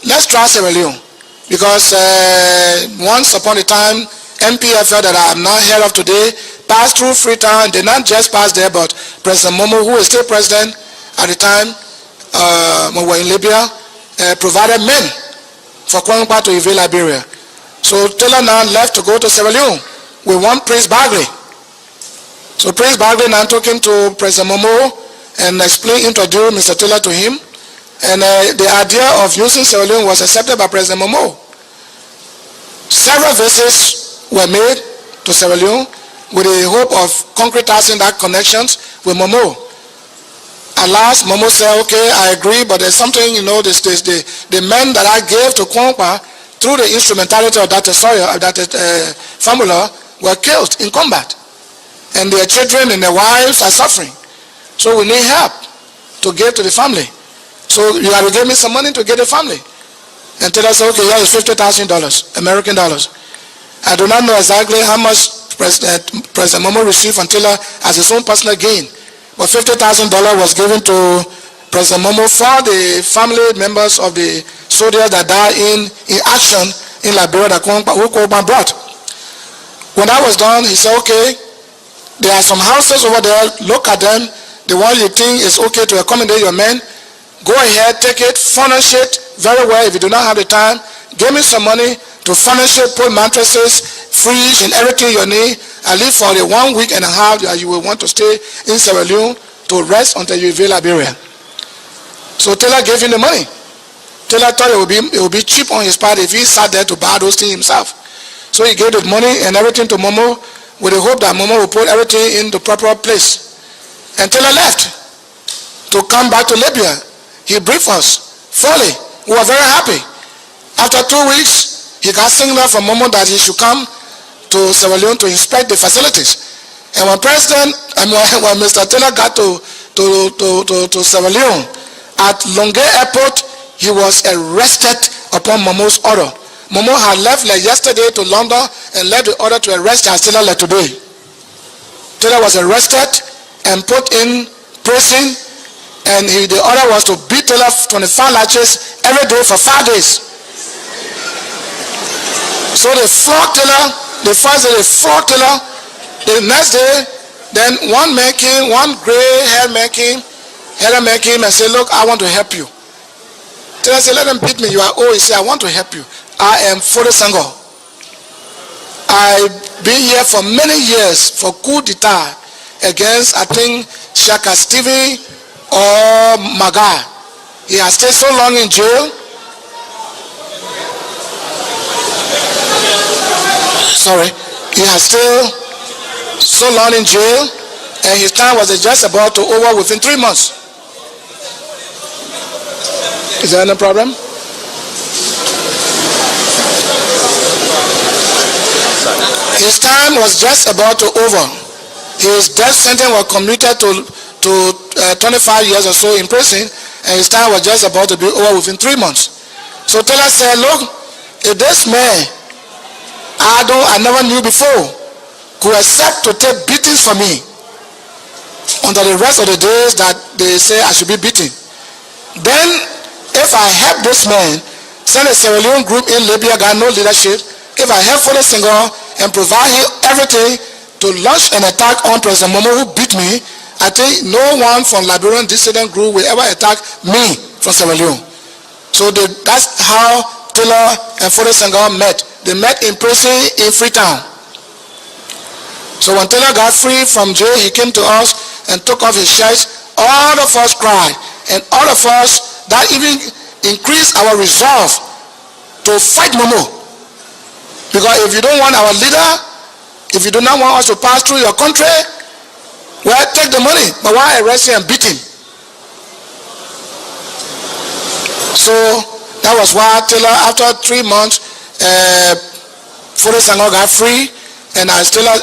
[SPEAKER 1] Let's try Sierra Leone. Because once upon a time, MPFL that I am now head of today passed through Freetown, did not just pass there, but President Momo, who is still president at the time, when we were in Libya, provided men for Kwankwa to invade Liberia. So Taylor now left to go to Sierra Leone with one Prince Bagley. So Prince Bagley now took him to President Momo and introduced Mr. Taylor to him. And the idea of using Sierra Leone was accepted by President Momo. Several visits were made to Sierra Leone with the hope of concretizing that connections with Momo. At last, Momo said, okay, I agree, but there's something, the men that I gave to Kwankwa through the instrumentality of that formula were killed in combat. And their children and their wives are suffering. So we need help to give to the family. So you have to give me some money to get the family. And Taylor said, okay, here is $50,000, American dollars. I do not know exactly how much President Momo received from Taylor as his own personal gain. But $50,000 was given to President Momo for the family members of the soldiers that died in action in Liberia that Kwankwa brought. When that was done, he said, okay, there are some houses over there, look at them. The one you think is okay to accommodate your men, go ahead, take it, furnish it very well. If you do not have the time, give me some money to furnish it, put mattresses, fridge, and everything you need. At least for the 1 week and a half that you will want to stay in Sierra Leone to rest until you invade Liberia. So Taylor gave him the money. Taylor thought it would be cheap on his part if he sat there to buy those things himself. So he gave the money and everything to Momo with the hope that Momo would put everything in the proper place. And Taylor left to come back to Libya. He briefed us fully. We were very happy. After 2 weeks, he got signal from Momo that he should come to Sierra Leone to inspect the facilities. And when Mr. Taylor got to Sierra Leone, at Longay Airport, he was arrested upon Momo's order. Momo had left yesterday to London and left the order to arrest Charles Taylor today. Taylor was arrested and put in prison, and the order was to beat Taylor 25 lashes every day for 5 days. So they flogged Taylor. The first day they flogged Taylor. The next day, then one gray-haired man came and said, look, I want to help you. Taylor said, let them beat me. You are old. He said, I want to help you. I am fully single. I been here for many years for coup d'etat against, I think, Shaka Stevie or Maga. He has stayed so long in jail. Sorry. He has stayed so long in jail, and his time was just about to over within 3 months. Is there any problem? His time was just about to over. His death sentence was commuted to 25 years or so in prison, and his time was just about to be over within 3 months. So Taylor said, look, if this man I never knew before could accept to take beatings for me until the rest of the days that they say I should be beaten, then if I help this man send a Sierra Leone group in Libya, got no leadership, if I help Foday Senghor and provide him everything to launch an attack on President Momo who beat me, I think no one from Liberian dissident group will ever attack me from Sierra Leone. So that's how Taylor and Foday Senghor met. They met in prison in Freetown. So when Taylor got free from jail, he came to us and took off his shirt. All of us cried, and all of us, that even increased our resolve to fight Momo. Because if you don't want our leader, if you do not want us to pass through your country, well, take the money, but why arrest him and beat him? So that was why Taylor, after 3 months, Foday Senghor got free, and as Taylor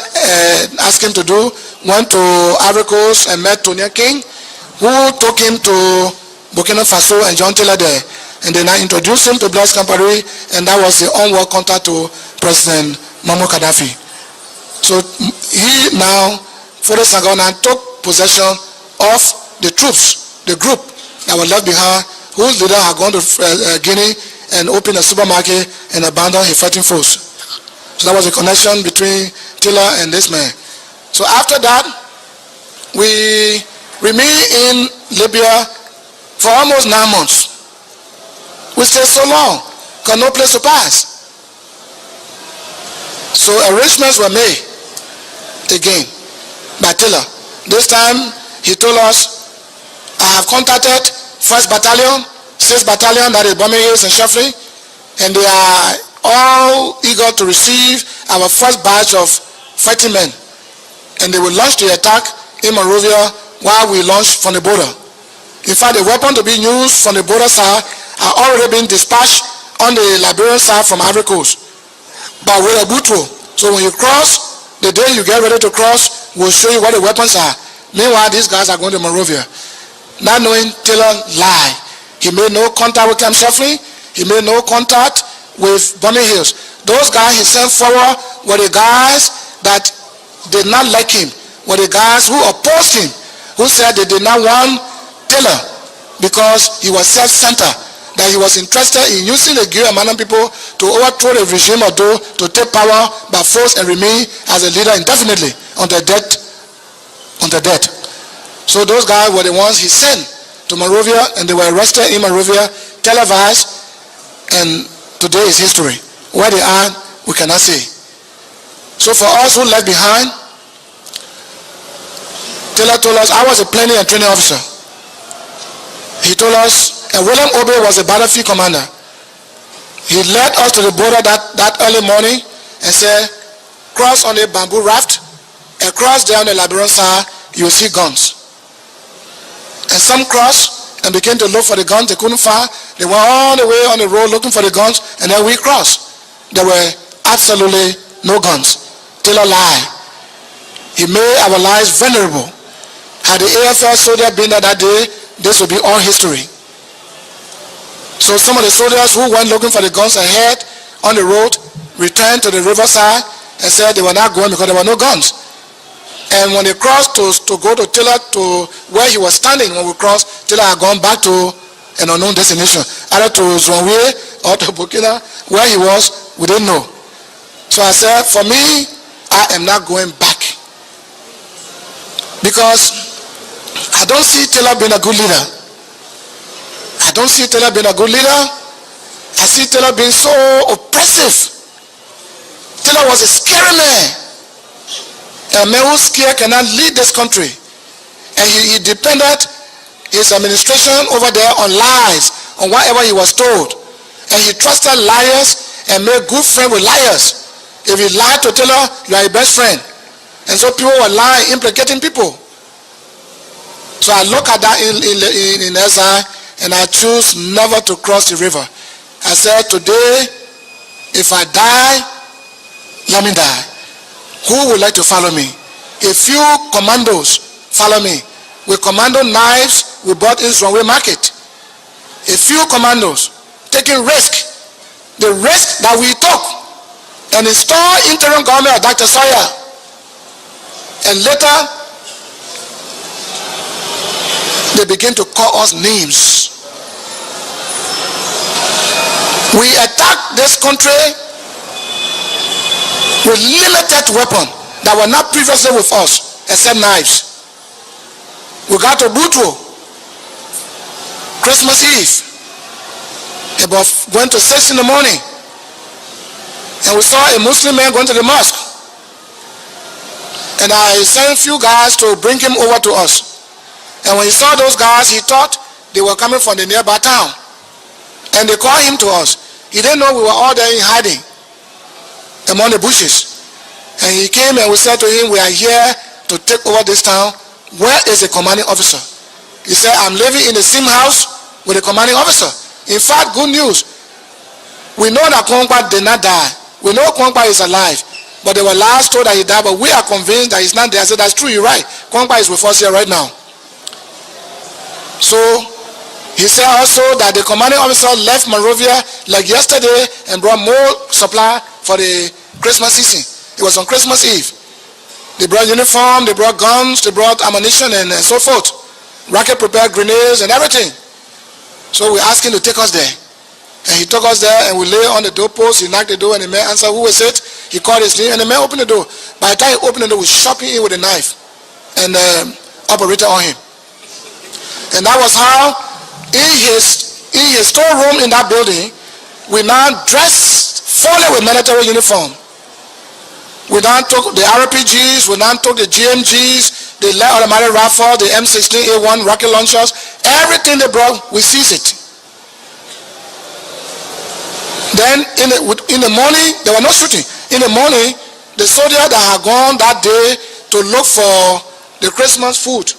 [SPEAKER 1] asked him to do, went to Ivory Coast and met Tonya King, who took him to Burkina Faso and John Taylor there. And then I introduced him to Blaise Compaoré, and that was the onward contact to President Muammar Gaddafi. So he now, Foday Senghor now took possession of the troops, the group that were left behind, whose leader had gone to Guinea and opened a supermarket and abandoned his fighting force. So that was a connection between Taylor and this man. So after that, we remained in Libya for almost 9 months. We stayed so long, got no place to pass. So arrangements were made again by Taylor. This time he told us, I have contacted 1st Battalion, 6th Battalion, that is Bombay Hills and Shuffling, and they are all eager to receive our first batch of fighting men. And they will launch the attack in Monrovia while we launch from the border. In fact, the weapon to be used from the border side are already been dispatched on the Liberian side from Ivory Coast, but with a Butro. So when you cross, the day you get ready to cross, we'll show you what the weapons are. Meanwhile, these guys are going to Monrovia. Not knowing, Taylor lied. He made no contact with Camp Shuffling. He made no contact with Bombay Hills. Those guys he sent forward were the guys that did not like him, were the guys who opposed him, who said they did not want Taylor because he was self-centered, that he was interested in using the Guy and Manan people to overthrow the regime of Doro, to take power by force and remain as a leader indefinitely until death. So those guys were the ones he sent to Monrovia, and they were arrested in Monrovia, televised, and today is history. Where they are, we cannot say. So for us who left behind, Taylor told us, I was a planning and training officer. He told us, and William Obe was a battlefield commander. He led us to the border that early morning and said, cross on a bamboo raft, and cross there on the Liberian side, you will see guns. And some crossed and began to look for the guns. They couldn't find. They went all the way on the road looking for the guns, and then we crossed. There were absolutely no guns. Taylor lied. He made our lives vulnerable. Had the AFL soldier been there that day, this would be all history. So some of the soldiers who went looking for the guns ahead on the road returned to the riverside and said they were not going because there were no guns. And when they crossed to go to Taylor, to where he was standing when we crossed, Taylor had gone back to an unknown destination, either to Zouanouye or to Burkina. Where he was, we didn't know. So I said, for me, I am not going back. Because I don't see Taylor being a good leader. I don't see Taylor being a good leader. I see Taylor being so oppressive. Taylor was a scary man. A man who's scared cannot lead this country. And he depended his administration over there on lies, on whatever he was told. And he trusted liars and made good friends with liars. If you lie to Taylor, you are your best friend. And so people were lying, implicating people. So I look at that in exile, and I choose never to cross the river. I said, today, if I die, let me die. Who would like to follow me? A few commandos follow me. With commando knives, we bought in Runway Market. A few commandos taking risk. The risk that we took and installed interim government of Dr. Sawyer. And later, they begin to call us names. We attacked this country with limited weapons that were not previously with us, except knives. We got to Butro, Christmas Eve, about going to 6 in the morning, and we saw a Muslim man going to the mosque. And I sent a few guys to bring him over to us. And when he saw those guys, he thought they were coming from the nearby town. And they called him to us. He didn't know we were all there in hiding among the bushes. And he came and we said to him, we are here to take over this town. Where is the commanding officer? He said, I'm living in the same house with the commanding officer. In fact, good news. We know that Kwangba did not die. We know Kwangba is alive. But they were last told that he died, but we are convinced that he's not there. I said, that's true, you're right. Kwangba is with us here right now. So, he said also that the commanding officer left Monrovia like yesterday and brought more supply for the Christmas season. It was on Christmas Eve. They brought uniform, they brought guns, they brought ammunition and so forth. Rocket prepared grenades and everything. So we asked him to take us there. And he took us there and we lay on the doorpost. He knocked the door and the man answered, who was it? He called his name and the man opened the door. By the time he opened the door, we shot him in with a knife and operated on him. And that was how in his storeroom in that building, we now dressed fully with military uniform. We now took the RPGs, we now took the GMGs, the light automatic rifle, the M16A1 rocket launchers, everything they brought, we seized it. Then in the morning, there was no shooting. In the morning, the soldiers that had gone that day to look for the Christmas food,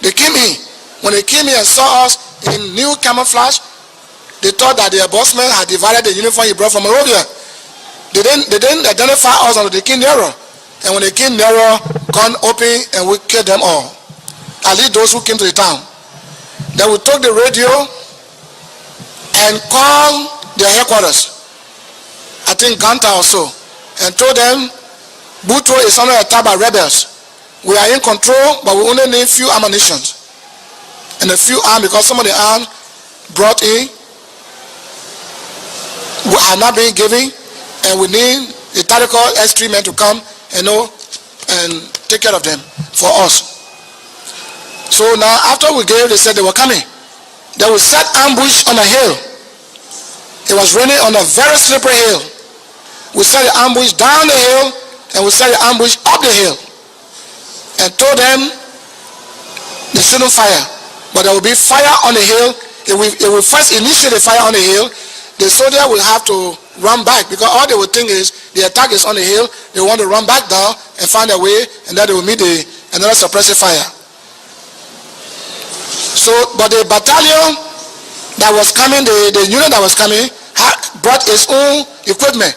[SPEAKER 1] they came in. When they came in and saw us in new camouflage, they thought that the bossman had divided the uniform he brought from Monrovia. They didn't identify us until they came nearer. And when they came nearer, gun open and we killed them all. At least those who came to the town. Then we took the radio and called their headquarters, I think Ganta or so, and told them, Butro is under attack by rebels. We are in control, but we only need few ammunition. And a few arms, because some of the arms brought in are not being given, and we need the tactical S3 men to come and take care of them for us. So now after we gave, they said they were coming. They would set ambush on a hill. It was raining on a very slippery hill. We set the ambush down the hill and we set the ambush up the hill and told them they shouldn't fire, but there will be fire on the hill. If we first initiate the fire on the hill, the soldier will have to run back, because all they will think is the attack is on the hill. They want to run back down and find a way, and then they will meet another suppressive fire. So, but the battalion that was coming, the unit that was coming, brought its own equipment,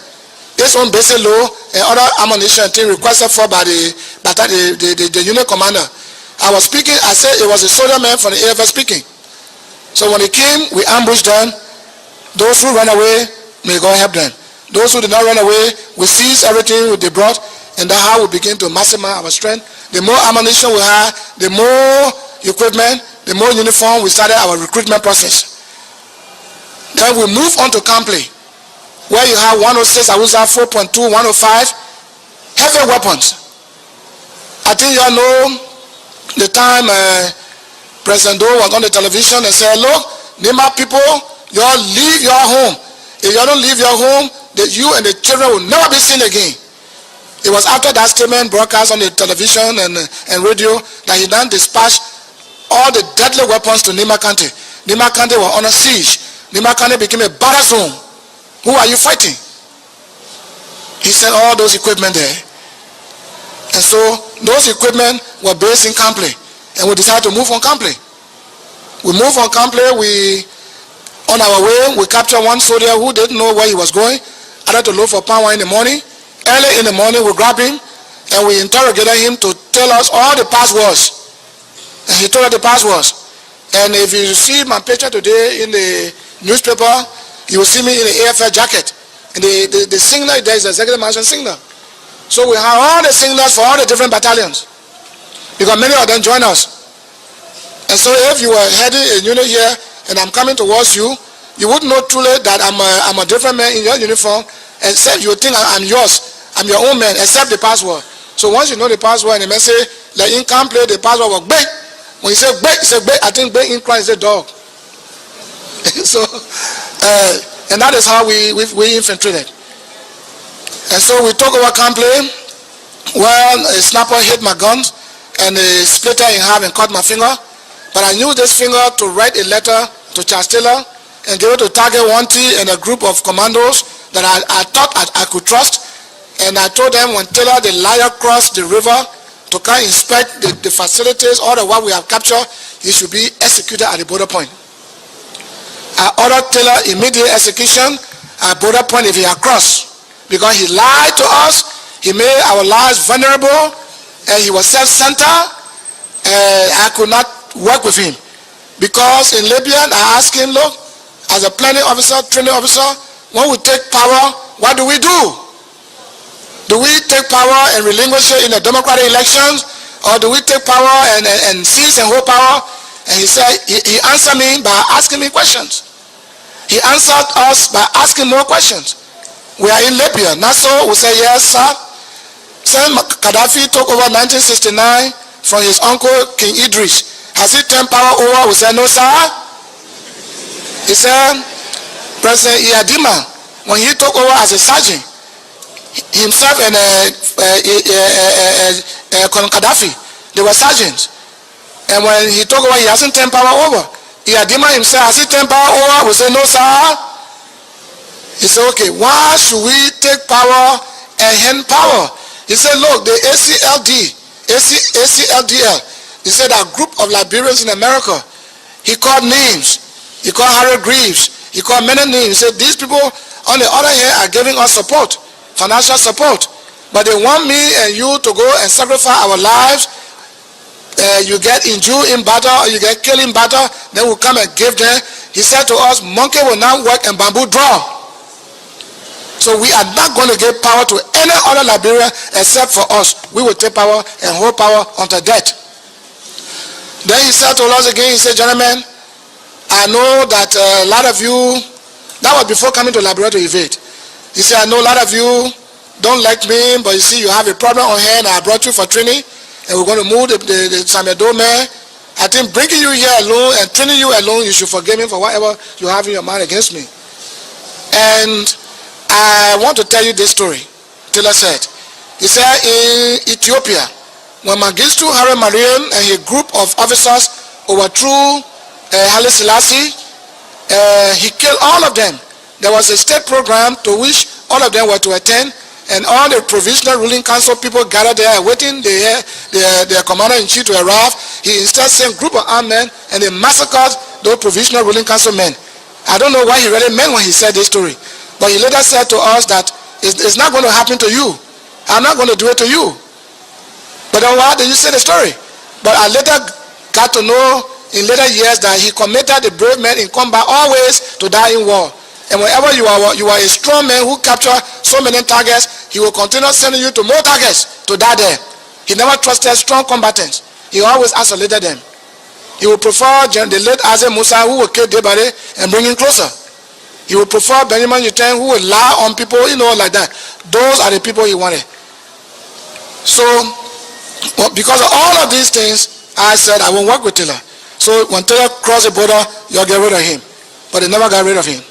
[SPEAKER 1] its own basic load and other ammunition thing requested for by the unit commander. I was speaking, I said it was a soldier man from the AFS speaking. So when he came, we ambushed them. Those who ran away, may God help them. Those who did not run away, we seized everything they brought, and that's how we begin to maximize our strength. The more ammunition we had, the more equipment, the more uniform, we started our recruitment process. Then we moved on to Campley, where you have 106, Awuza 4.2, 105, heavy weapons. I think you all know the time President Doe was on the television and said, look, Nima people, you all leave your home. If you don't leave your home, that you and the children will never be seen again. It was after that statement broadcast on the television and radio that he then dispatched all the deadly weapons to Nima County. Nima County were under siege. Nima County became a battle zone. Who are you fighting? He sent all those equipment there. And so those equipment were based in Kample. And we decided to move on Kample. We moved on Kample. On our way, we captured one soldier who didn't know where he was going. I had to look for power in the morning. Early in the morning, we grabbed him and we interrogated him to tell us all the passwords. And he told us the passwords. And if you see my picture today in the newspaper, you will see me in the AFL jacket. And the signal there is the executive mansion signal. So we have all the signals for all the different battalions, because many of them join us. And so if you are heading a unit here and I'm coming towards you, you would know truly that I'm a different man in your uniform, except you think I'm yours. I'm your own man, except the password. So once you know the password and the man say, like in Kample, the password was Bay. When you say Bay, you say Bay. I think Bay in Christ is a dog. So, and that is how we infiltrated. And so we took over Kample. Well, a snapper hit my guns and a split it in half and cut my finger. But I used this finger to write a letter to Charles Taylor and give it to Target 1T and a group of commandos that I thought I could trust. And I told them when Taylor the liar crossed the river to come inspect the facilities, all the what we have captured, he should be executed at the border point. I ordered Taylor immediate execution at border point if he had crossed, because he lied to us, he made our lives vulnerable, and he was self-centered, and I could not work with him. Because in Libya, I asked him, look, as a planning officer, training officer, when we take power, what do we do? Do we take power and relinquish it in the democratic elections, or do we take power and seize and hold power? And he said, he answered me by asking me questions. He answered us by asking more questions. We are in Libya. Nasser will say, yes, sir. Since Gaddafi took over 1969 from his uncle, King Idris, has he turned power over? We say, no, sir. He said, President Iyadima, when he took over as a sergeant, himself and Colonel Gaddafi, they were sergeants. And when he took over, he hasn't turned power over. Iyadima himself, has he turned power over? We say, no, sir. He said, okay, why should we take power and hand power? He said, look, the ACLDL, he said a group of Liberians in America, he called names. He called Harry Greaves. He called many names. He said, these people, on the other hand, are giving us support, financial support. But they want me and you to go and sacrifice our lives. You get injured in battle, or you get killed in battle, then we'll come and give them. He said to us, monkey will not work and bamboo draw. So we are not going to give power to any other Liberian except for us. We will take power and hold power until death. Then he said to us again, he said, gentlemen, I know that a lot of you, that was before coming to Liberia to evade. He said, I know a lot of you don't like me, but you see you have a problem on hand. I brought you for training, and we're going to move the Samuel Doe man. I think bringing you here alone and training you alone, you should forgive me for whatever you have in your mind against me. And I want to tell you this story. Taylor said, he said in Ethiopia, when Mengistu Haile Mariam and a group of officers overthrew Haile Selassie, he killed all of them. There was a state program to which all of them were to attend, and all the provisional ruling council people gathered there waiting their commander-in-chief to arrive. He instead sent a group of armed men and they massacred those provisional ruling council men. I don't know what he really meant when he said this story, but he later said to us that it's not going to happen to you. I'm not going to do it to you. But then why did you say the story? But I later got to know in later years that he committed the brave men in combat always to die in war. And whenever you are a strong man who capture so many targets, he will continue sending you to more targets to die there. He never trusted strong combatants. He always isolated them. He would prefer the late Azem Musa, who will kill Debare and bring him closer. He would prefer Benjamin Yuten, who would lie on people, like that. Those are the people he wanted. So, because of all of these things, I said I won't work with Taylor. So when Taylor crossed the border, you'll get rid of him. But they never got rid of him.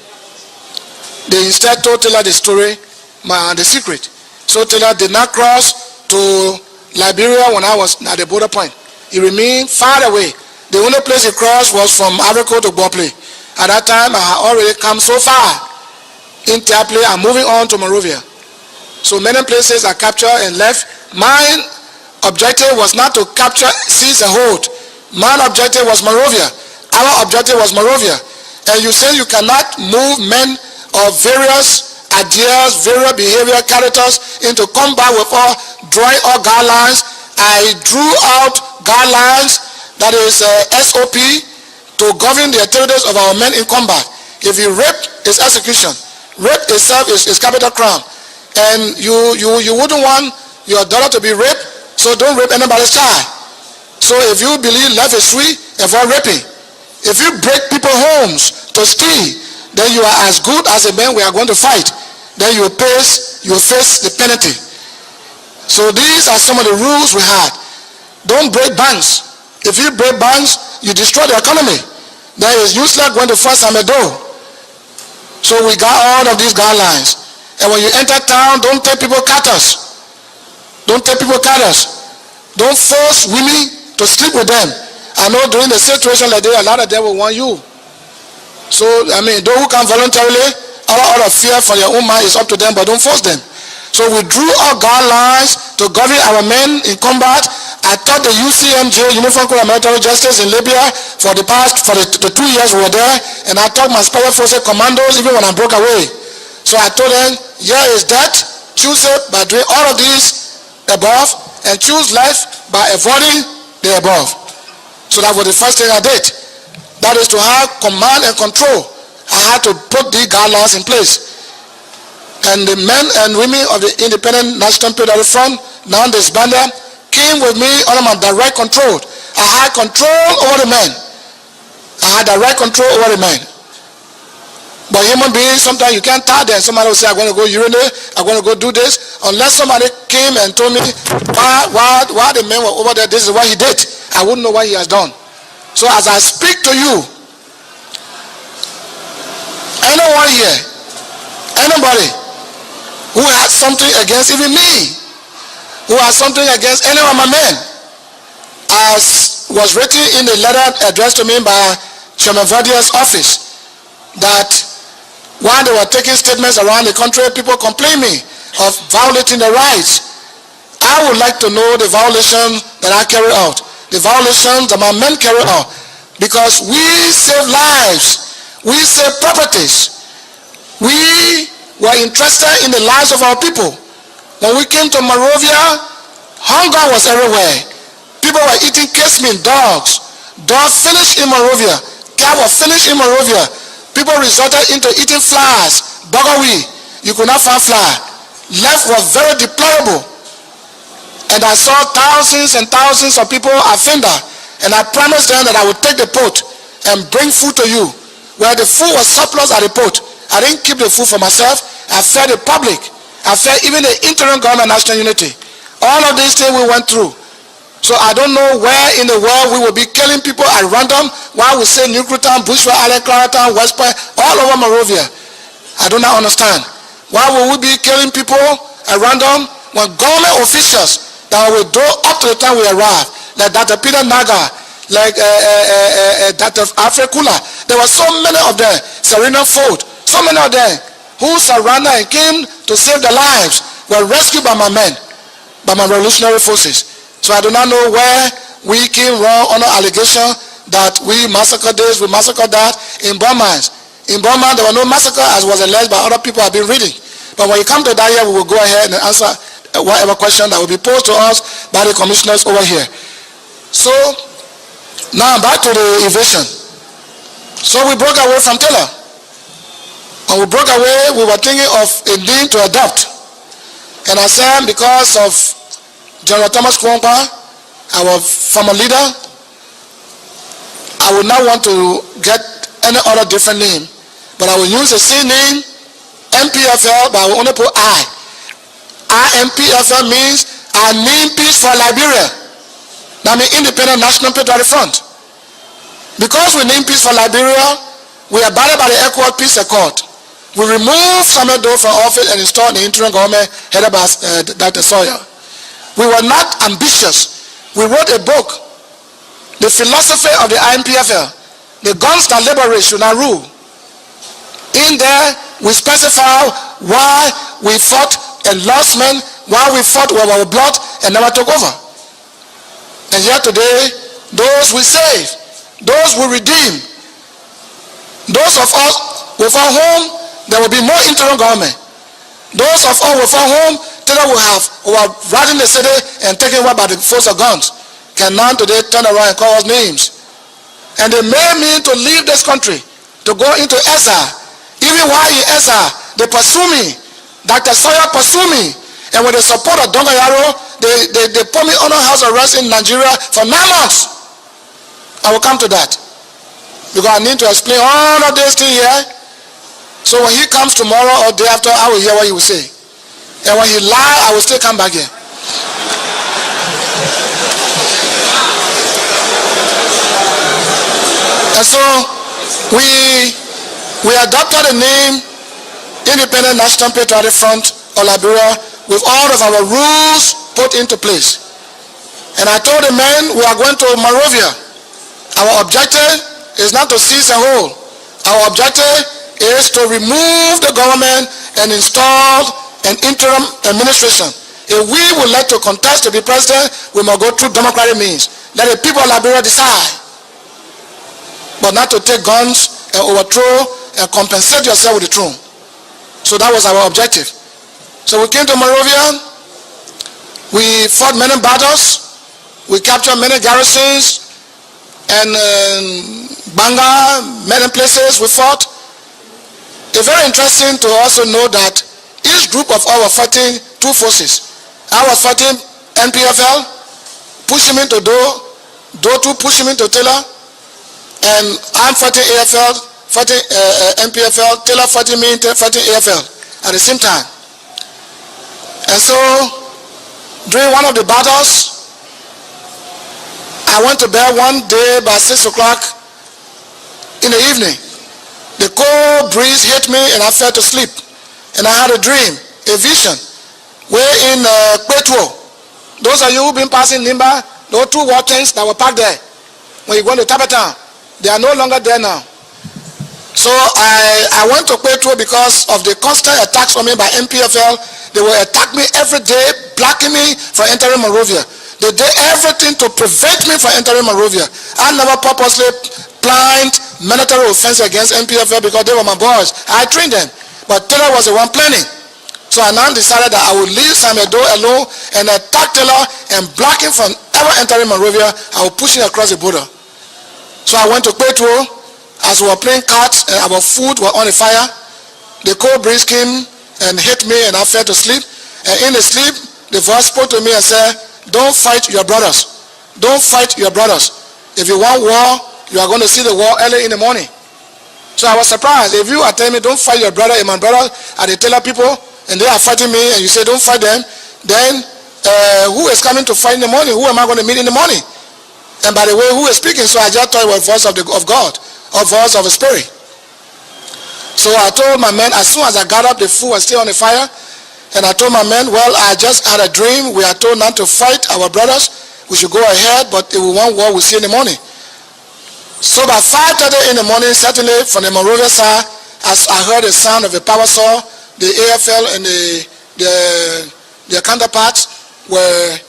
[SPEAKER 1] They instead told Taylor the story, the secret. So Taylor did not cross to Liberia when I was at the border point. He remained far away. The only place he crossed was from Africa to Bopley. At that time, I had already come so far in Tapley and moving on to Monrovia. So many places I captured and left. My objective was not to capture, seize and hold. My objective was Monrovia. Our objective was Monrovia. And you say you cannot move men of various ideas, various behavior characters into combat with all drawing all guidelines. I drew out guidelines, that is SOP, to govern the activities of our men in combat. If you rape, it's execution. Rape itself is capital crime. And you wouldn't want your daughter to be raped, so don't rape anybody's child. So if you believe life is sweet, avoid raping. If you break people's homes to steal, then you are as good as a man we are going to fight. Then you face the penalty. So these are some of the rules we had. Don't break banks. If you break banks, you destroy the economy. Then it's useless going to force Amedo. So we got all of these guidelines. And when you enter town, don't take people cutters. Don't take people cutters. Don't force women to sleep with them. I know during the situation like that, a lot of them will want you. So, I mean, those who come voluntarily, out of fear for their own mind, is up to them, but don't force them. So we drew our guidelines to govern our men in combat. I taught the UCMJ, Uniform Code of Military Justice in Libya for the 2 years we were there, and I taught my Special Forces commandos even when I broke away. So I told them, here is that, choose it by doing all of these above, and choose life by avoiding the above. So that was the first thing I did. That is to have command and control. I had to put these guidelines in place. And the men and women of the Independent National Patriotic Front, now disbanded, came with me under my direct control. I had control over the men. I had direct control over the men. But human beings, sometimes you can't tell them. Somebody will say, I'm going to go urinate, I'm going to go do this. Unless somebody came and told me why the men were over there, this is what he did, I wouldn't know what he has done. So as I speak to you, anyone here, anybody who has something against even me, who has something against any of my men, as was written in the letter addressed to me by Chairman Vadia's office, that while they were taking statements around the country, people complain me of violating their rights. I would like to know the violation that I carry out, the violations that my men carry out, because we save lives, we save properties, we were interested in the lives of our people. When we came to Monrovia, hunger was everywhere. People were eating casemeat, dogs. Dogs finished in Monrovia. Cat were finished in Monrovia. People resorted into eating flies, buggery. You could not find fly. Life was very deplorable. And I saw thousands and thousands of people offender. And I promised them that I would take the port and bring food to you. Where the food was surplus at the port. I didn't keep the food for myself. I fed the public. I fed even the interim government national unity. All of these things we went through. So I don't know where in the world we will be killing people at random. Why we say Newtown, Bushwa, Allen, Clarendon, West Point, all over Monrovia. I do not understand. Why will we be killing people at random when government officials that will do up to the time we arrive, like Dr. Peter Naga, like Dr. Alfred Kula. There were so many of them, Serena Ford, so many of them who surrounded and came to save their lives were rescued by my men, by my revolutionary forces. So I do not know where we came wrong on the allegation that we massacred this, we massacred that in Burma. In Burma, there was no massacre as was alleged by other people I've been reading. But when you come to that here, we will go ahead and answer whatever question that will be posed to us by the commissioners over here. So, now back to the invasion. So we broke away from Taylor. When we broke away, we were thinking of a name to adopt. And I said, because of General Thomas Kwangwa, our former leader, I would not want to get any other different name, but I will use the same name, MPFL, but I will only put I. IMPFL means I name peace for Liberia. That means Independent National Patriotic Front. Because we name peace for Liberia, we abided by the ECOWAS Peace Accord. we removed Samuel Doe from office and installed the interim government headed by Dr. Sawyer. We were not ambitious. We wrote a book, The Philosophy of the IMPFL, the guns that liberate should not rule. In there, we specify why we fought and lost men, why we fought with our blood and never took over. And yet today, those we save, those we redeem, those of us without whom there will be no interim government, those of us without whom Taylor will have who are riding the city and taken away by the force of guns, can now today turn around and call us names. And they made me to leave this country, to go into exile. Even while in exile, they pursue me. Dr. Sawyer pursue me. And with the support of Donga Yaro, they put me under house arrest in Nigeria for 9 months. I will come to that. Because I need to explain all of this thing here. So when he comes tomorrow or day after, I will hear what he will say. And when he lies, I will still come back here. And so we adopted the name Independent National Patriotic Front of Liberia with all of our rules put into place. And I told the men we are going to Monrovia. Our objective is not to seize and hold. Our objective is to remove the government and install an interim administration. If we would like to contest to be president, we must go through democratic means. Let the people of Liberia decide. But not to take guns and overthrow and compensate yourself with the throne. So that was our objective. So we came to Monrovia. We fought many battles. We captured many garrisons. And Banga, many places we fought. It's very interesting to also know that each group of us was fighting two forces. I was fighting NPFL, pushing me to Doe to pushing me to Taylor. And I'm fighting AFL, fighting NPFL, Taylor fighting me, fighting AFL at the same time. And so, during one of the battles, I went to bed one day by 6 o'clock in the evening. The cold breeze hit me and I fell to sleep. And I had a dream, a vision. We're in Petro. Those of you who've been passing Nimba, those two war tanks that were parked there, when you go to Tapatown, they are no longer there now. So I went to Petro because of the constant attacks on me by NPFL. They will attack me every day, blocking me from entering Monrovia. They did everything to prevent me from entering Monrovia. I never purposely planned military offense against NPFL because they were my boys. I trained them. But Taylor was the one planning. So I now decided that I would leave Samuel Doe alone and attack Taylor and block him from ever entering Monrovia. I would push him across the border. So I went to Petro. As we were playing cards and our food was on the fire, the cold breeze came and hit me and I fell to sleep. And in the sleep, the voice spoke to me and said, don't fight your brothers. Don't fight your brothers. If you want war, you are going to see the war early in the morning. So I was surprised. If you are telling me don't fight your brother and my brother are the Taylor people and they are fighting me and you say don't fight them, then who is coming to fight in the morning? Who am I going to meet in the morning? And by the way, who is speaking? So I just thought it was voice of God, or voice of a spirit. So I told my men, as soon as I got up, the food was still on the fire. And I told my men, well, I just had a dream. We are told not to fight our brothers. We should go ahead, but if we want war, we'll see in the morning. So by 5:30 in the morning, certainly from the Monrovia side, as I heard the sound of a power saw, the AFL and their counterparts were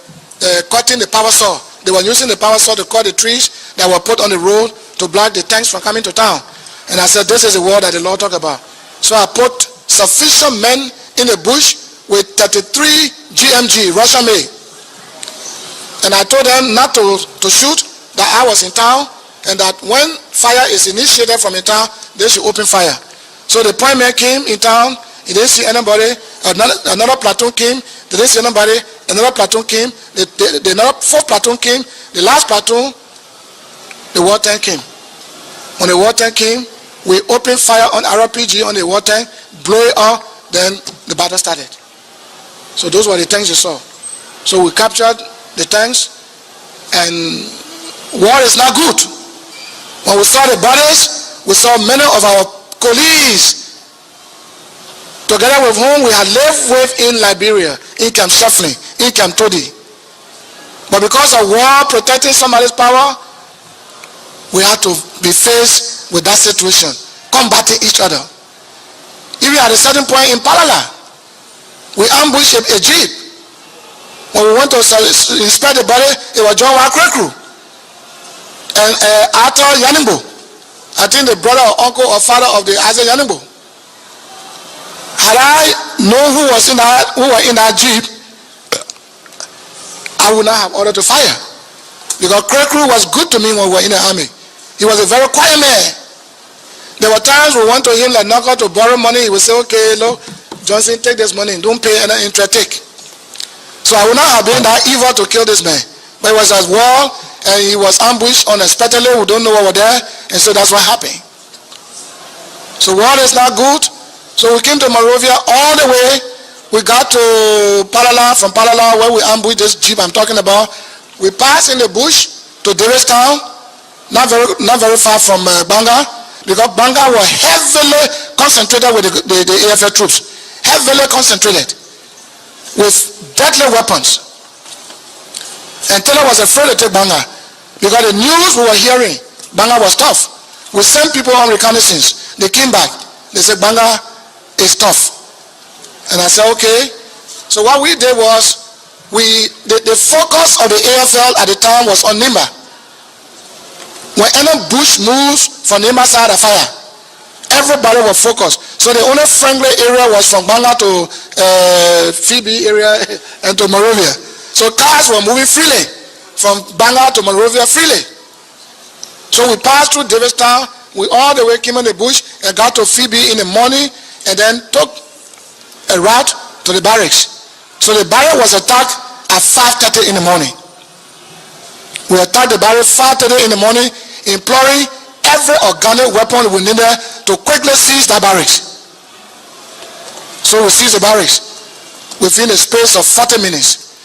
[SPEAKER 1] cutting the power saw. They were using the power saw to cut the trees that were put on the road to block the tanks from coming to town. And I said, this is the war that the Lord talked about. So I put sufficient men in the bush with 33 GMG, Russian made. And I told them not to shoot, that I was in town, and that when fire is initiated from in town, they should open fire. So the point man came in town, he didn't see anybody. Another platoon came, they didn't see anybody. Another platoon came, the fourth platoon came, the last platoon, the war tank came. When the war tank came, we opened fire on RPG on the war tank, blow it up, then the battle started. So those were the tanks you saw. So we captured the tanks, and war is not good. When we saw the bodies, we saw many of our colleagues together with whom we had lived with in Liberia, in Camp Shuffling, in Camp Todi. But because of war protecting somebody's power, we had to be faced with that situation, combating each other. Even at a certain point in Palala, we ambushed a jeep. When we went to inspect the body, it was John Wakrekru and Arthur Yanimbo. I think the brother or uncle or father of the Isaac Yanimbo. Had I known who were in that jeep, I would not have ordered to fire. Because Krekru was good to me when we were in the army. He was a very quiet man. There were times we went to him like Knocker to borrow money. He would say, okay, look, Johnson, take this money. Don't pay any interest, take. So I would not have been that evil to kill this man. But it was as well, and he was ambushed unexpectedly. We don't know what was there. And so that's what happened. So war is not good. So we came to Monrovia all the way. We got to Palala, from Palala where we ambushed this jeep I'm talking about. We passed in the bush to Davistown, not very far from Banga, because Banga was heavily concentrated with the AFL troops, heavily concentrated with deadly weapons. And Taylor was afraid to take Banga because the news we were hearing, Banga was tough. We sent people on reconnaissance. They came back. They said Banga is tough. And I said, okay. So what we did was, the focus of the AFL at the time was on Nimba. When any bush moves from Nimba side of fire, everybody was focused. So the only friendly area was from Banga to Phoebe area and to Monrovia. So cars were moving freely from Banga to Monrovia freely. So we passed through Davistown. We all the way came in the bush and got to Phoebe in the morning and then took a route to the barracks. So the barrack was attacked at 5:30 in the morning. We attacked the barrack 5:30 in the morning, imploring every organic weapon we needed to quickly seize that barracks. So we seized the barracks within a space of 40 minutes.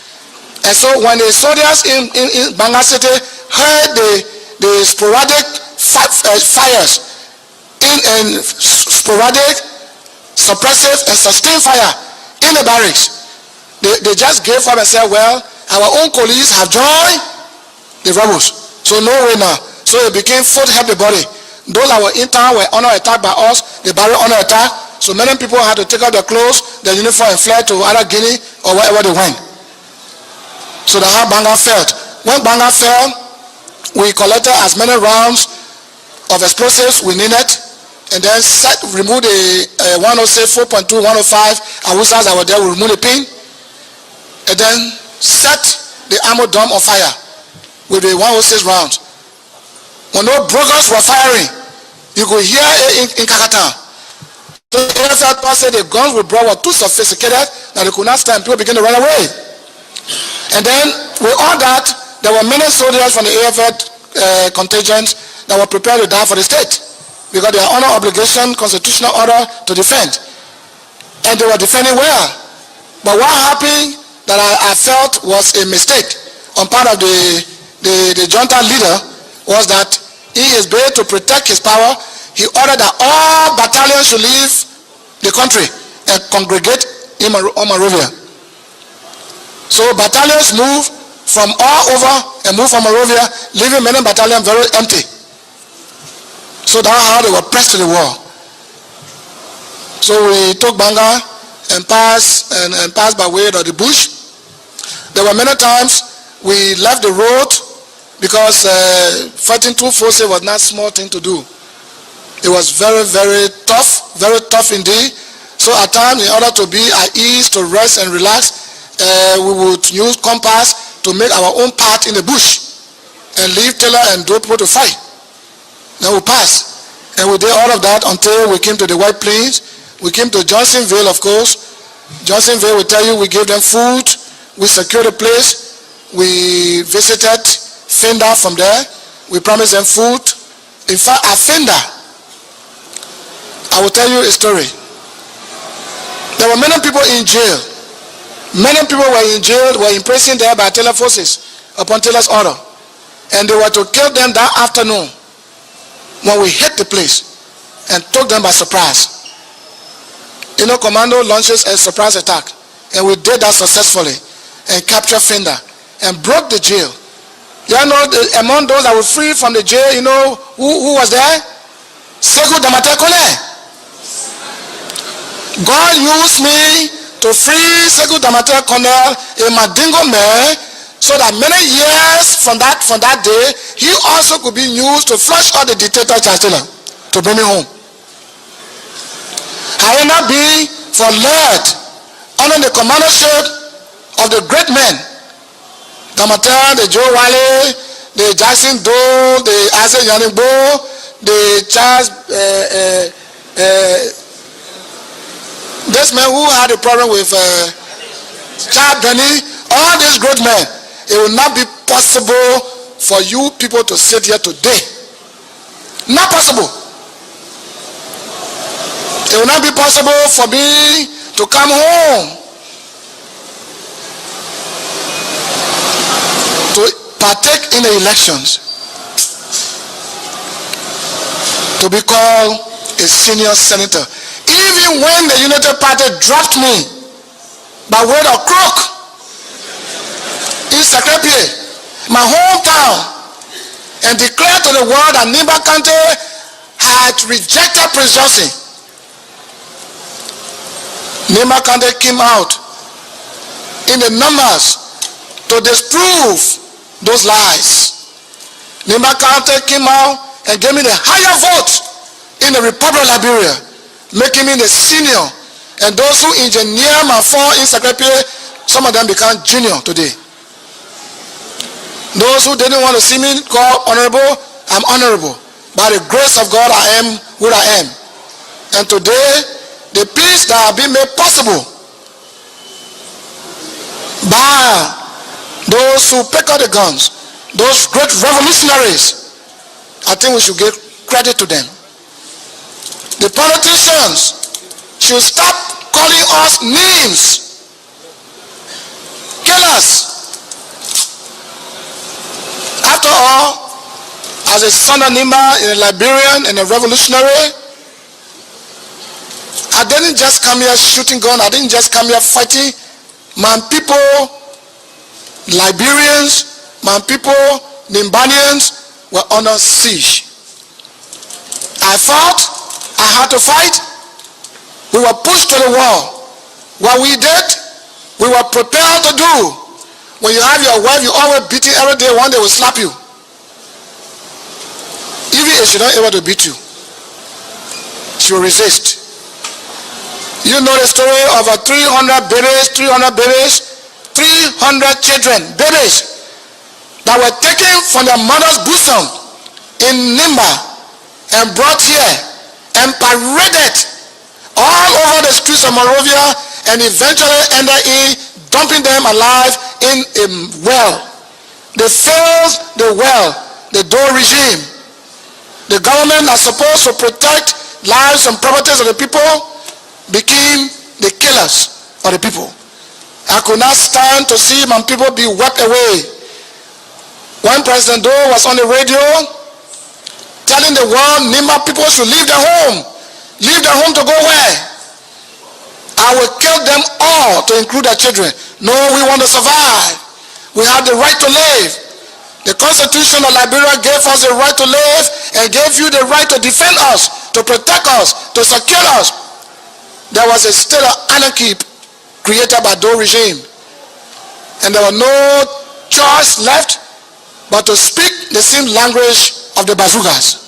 [SPEAKER 1] And so when the soldiers in Banga City heard the sporadic fires and sporadic, suppressive and sustained fire in the barracks, they just gave up and said, well, our own colleagues have joined the rebels, so no way now. So it became foot help the body. Those our interns were under attack by us, the barrack under attack, so many people had to take out their clothes, their uniform, and fled to either Guinea or wherever they went. So that's how Banga fell. When Banga fell, we collected as many rounds of explosives we needed, and then remove the 106, 4.2, 105 Awusas that were there. We remove the pin, and then set the ammo dome on fire with the 106 rounds. When those brokers were firing, you could hear it in Kakatan. So the AFL said the guns we brought were too sophisticated that they could not stand. People began to run away. And then with all that, there were many soldiers from the AFL contingents that were prepared to die for the state, because they are under obligation, constitutional order to defend. And they were defending well. But what happened that I felt was a mistake on part of the junta leader was that in his bid to protect his power, he ordered that all battalions should leave the country and congregate in Monrovia. So battalions moved from all over and moved from Monrovia, leaving many battalions very empty. So that's how they were pressed to the wall. So we took Banga and passed by way of the bush. There were many times we left the road because fighting two forces was not a small thing to do. It was very, very tough indeed. So at times, in order to be at ease, to rest and relax, we would use compass to make our own path in the bush and leave Taylor and those people to fight. Then we passed, and we did all of that until we came to the White Plains. We came to Johnsonville, of course. Johnsonville, we tell you, we gave them food, we secured the place, we visited Fenda from there, we promised them food. In fact, at Fenda, I will tell you a story. There were many people in jail. Many people were in jail, were imprisoned there by Taylor forces upon Taylor's order. And they were to kill them that afternoon when we hit the place and took them by surprise. Commando launches a surprise attack. And we did that successfully and captured Finder and broke the jail. Among those that were free from the jail, who was there? Sekou Damate Kone. God used me to free Sekou Damate Kone, a Mandingo man, so that many years from that day, he also could be used to flush out the dictator Chancellor to bring me home. I ended up being for led under the commandership of the great men, Damate, the Joe Wale, the Jackson Doe, the Isaac Yanigbo, the Charles, this man who had a problem with Charles Benny, all these great men. It will not be possible for you people to sit here today. Not possible. It will not be possible for me to come home to partake in the elections, to be called a senior senator. Even when the United Party dropped me by word of crook in Sekrepié, my hometown, and declared to the world that Nimba Kante had rejected Prince Johnson. Nimba Kante came out in the numbers to disprove those lies. Nimba Kante came out and gave me the higher vote in the Republic of Liberia, making me the senior. And those who engineer my fall in Sekrepié, some of them become junior today. Those who didn't want to see me called honorable, I'm honorable. By the grace of God, I am who I am. And today, the peace that has been made possible by those who pick up the guns, those great revolutionaries, I think we should give credit to them. The politicians should stop calling us names, killers. After all, as a son of Nimba, a Liberian and a revolutionary, I didn't just come here shooting gun. I didn't just come here fighting. My people, Liberians, my people, Nimbanians, were under siege. I fought. I had to fight. We were pushed to the wall. What we did, we were prepared to do. When you have your wife, you always beat her every day. One day will slap you. Even if she's not able to beat you, she will resist. You know the story of 300 babies, 300 children, babies, that were taken from their mother's bosom in Nimba and brought here and paraded all over the streets of Monrovia and eventually ended in dumping them alive in a well. They failed the well, the Doe regime. The government that's supposed to protect lives and properties of the people became the killers of the people. I could not stand to see my people be wiped away. When President Doe was on the radio telling the world Nimba people should leave their home. Leave their home to go where? I will kill them all, to include their children. No, we want to survive. We have the right to live. The Constitution of Liberia gave us the right to live and gave you the right to defend us, to protect us, to secure us. There was a state of anarchy created by Doe regime. And there was no choice left but to speak the same language of the bazookas.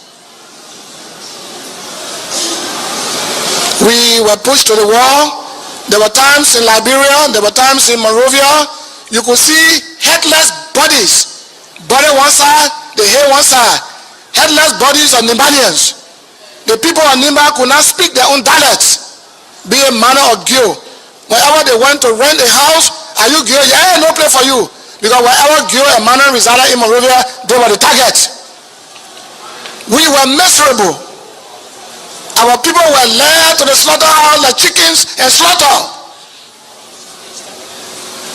[SPEAKER 1] We were pushed to the wall. There were times in Liberia, there were times in Monrovia, you could see headless bodies. Body one side, the hair one side. Headless bodies of Nimbanians. The people of Nimba could not speak their own dialects, be it Mana or Gyo. Whenever they went to rent a house, are you Gyo? Yeah, no place for you. Because wherever Gyo and Mana resided in Monrovia, they were the targets. We were miserable. Our people were led to the slaughterhouse like chickens and slaughtered.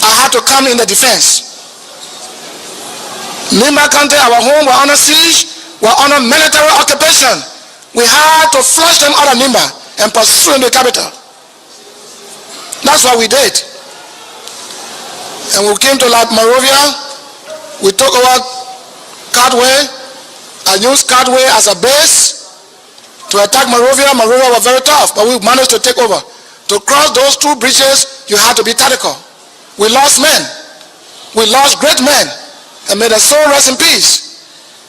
[SPEAKER 1] I had to come in the defense. Nimba Kante, our home, were under siege, were under military occupation. We had to flush them out of Nimba and pursue in the capital. That's what we did. And we came to Monrovia. We took over Cardway. I used Cardway as a base to attack Monrovia. Monrovia was very tough, but we managed to take over. To cross those two bridges, you had to be tactical. We lost men. We lost great men. And may their soul rest in peace.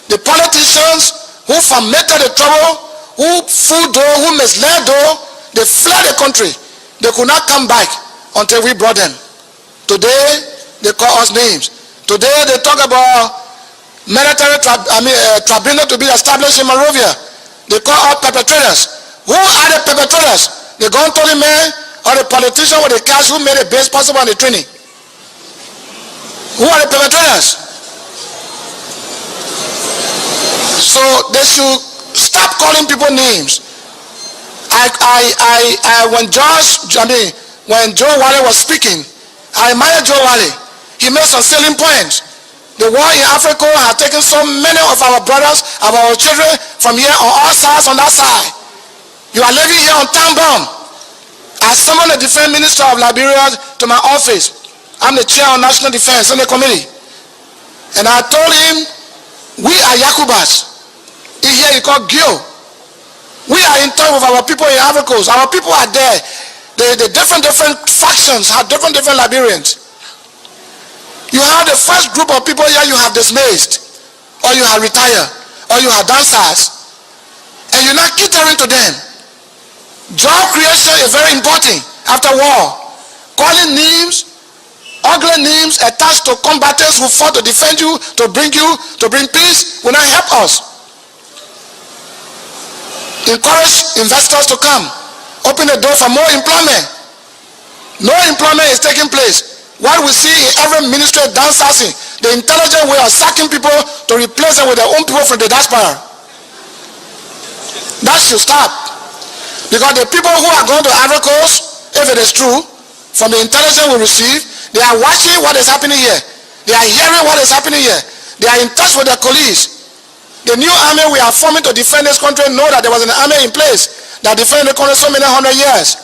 [SPEAKER 1] The politicians who fomented the trouble, who fooled those, who misled those, they fled the country. They could not come back until we brought them. Today, they call us names. Today, they talk about military tribunal to be established in Monrovia. They call us perpetrators. Who are the perpetrators? The gun-toting men or the politician with the cash who made the base possible and the training? Who are the perpetrators? So they should stop calling people names. When Joe Wally was speaking, I admire Joe Wally. He made some salient points. The war in Africa has taken so many of our brothers, of our children from here on all sides, on that side. You are living here on town bomb. I summoned the defense minister of Liberia to my office. I'm the chair of National Defense Senate Committee. And I told him, we are Yakubas. Here you call Gio. We are in touch with our people in Africa. Our people are there. The different factions have different Liberians. You have the first group of people here you have dismissed, or you have retired, or you have dancers, and you're not catering to them. Job creation is very important after war. Calling names, ugly names attached to combatants who fought to defend you, to bring peace, will not help us. Encourage investors to come. Open the door for more employment. No employment is taking place. What we see in every ministry downsizing, the intelligent way of sacking people to replace them with their own people from the diaspora. That should stop. Because the people who are going to Ivory Coast, if it is true, from the intelligence we receive, they are watching what is happening here. They are hearing what is happening here. They are in touch with their colleagues. The new army we are forming to defend this country know that there was an army in place that defended the country so many hundred years.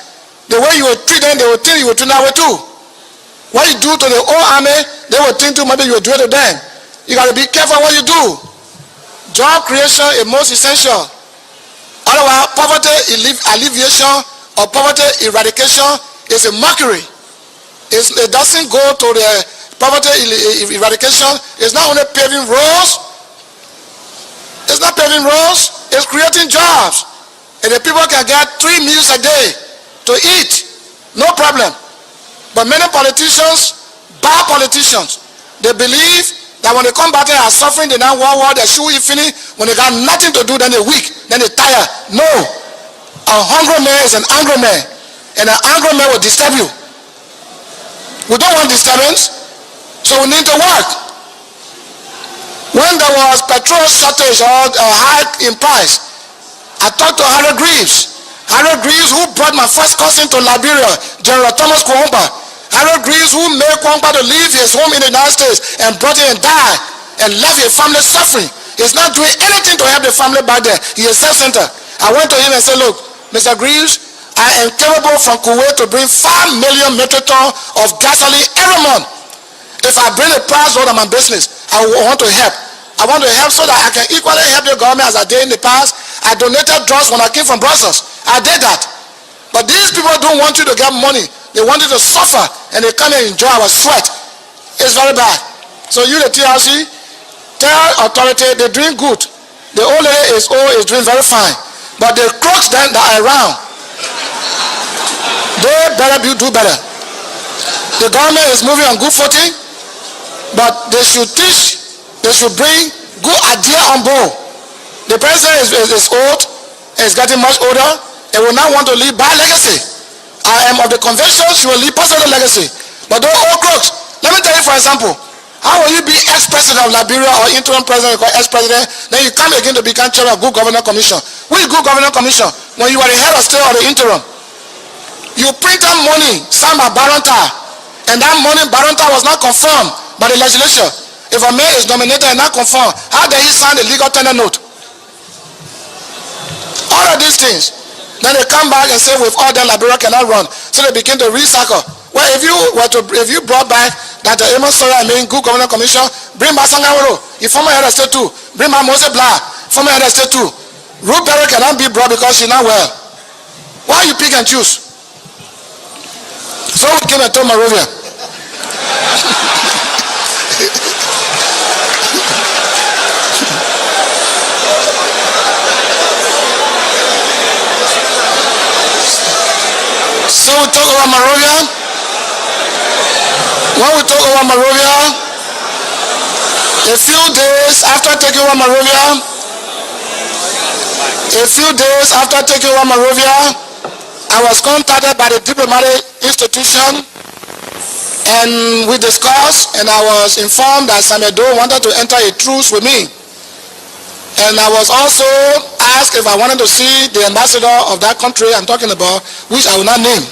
[SPEAKER 1] The way you will treat them, they will think you will treat that way too. What you do to the old army, they will think too maybe you will do it to them. You got to be careful what you do. Job creation is most essential. Otherwise, poverty alleviation or poverty eradication is a mockery. It doesn't go to the poverty eradication. It's not only paving roads. It's not paving roads. It's creating jobs. And the people can get 3 meals a day to eat. No problem. But many politicians, bad politicians, they believe that when they come back and are suffering, they now war, they shoot you finish. When they got nothing to do, then they're weak, then they're tired. No. A hungry man is an angry man. And an angry man will disturb you. We don't want disturbance, so we need to work. When there was petrol shortage or hike in price, I talked to Harold Greaves. Harold Greaves, who brought my first cousin to Liberia, General Thomas Kwomba. Harold Greaves, who made Kwomba to leave his home in the United States and brought him and died and left his family suffering. He's not doing anything to help the family back there. He is self-centered. I went to him and said, look, Mr. Greaves, I am capable from Kuwait to bring 5 million metric tons of gasoline every month. If I bring a price out of my business, I want to help. I want to help so that I can equally help the government as I did in the past. I donated drugs when I came from Brussels. I did that. But these people don't want you to get money. They want you to suffer, and they come and enjoy our sweat. It's very bad. So you, the TRC, tell authority they're doing good. The old lady is doing very fine. But the crooks that are around, they better do better. The government is moving on good footing, but they should teach. They should bring good idea on board. The president is old, and is getting much older, and will not want to leave bad legacy. I am of the conviction she will leave positive legacy. But those old crooks, let me tell you for example, how will you be ex-president of Liberia or interim president or ex-president, then you come again to become chair of Good Governance Commission? Which Good Governance Commission? When you are the head of state or the interim. You print out money signed by Barronta, and that money Barronta was not confirmed by the legislature. If a man is nominated and not confirmed, how does he sign the legal tender note? All of these things. Then they come back and say, with all that Liberia cannot run. so they begin to recycle. Well, if you brought back that Amos Sawyer, good governor commission, bring back Sangaworo, you former head of state too, bring back Moses Blah, former head of state too. Ruth Berry cannot be brought because she's not well. Why you pick and choose? So we came and told Monrovia. So we took over Monrovia. When we took over Monrovia, a few days after taking over Monrovia, I was contacted by the diplomatic institution, and we discussed, and I was informed that Samuel Doe wanted to enter a truce with me. And I was also asked if I wanted to see the ambassador of that country I'm talking about, which I will not name.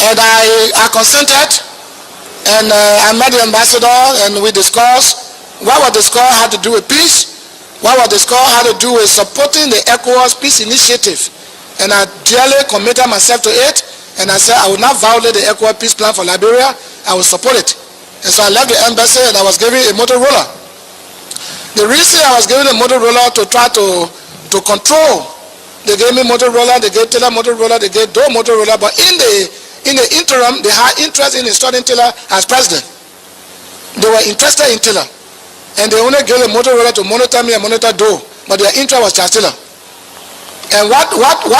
[SPEAKER 1] And I consented, and I met the ambassador, and we discussed what was discussed had to do with peace, what was discussed had to do with supporting the ECOWAS peace initiative. And I dearly committed myself to it, and I said I would not violate the ECOWAS peace plan for Liberia. I will support it. And so I left the embassy, and I was given a Motorola. The reason I was given a Motorola to try to control, they gave me Motorola, they gave Taylor Motorola, they gave Doe Motorola, but in the interim, they had interest in installing Taylor as president. They were interested in Taylor, and they only gave a Motorola to monitor me and monitor Doe, but their interest was Charles Taylor. And what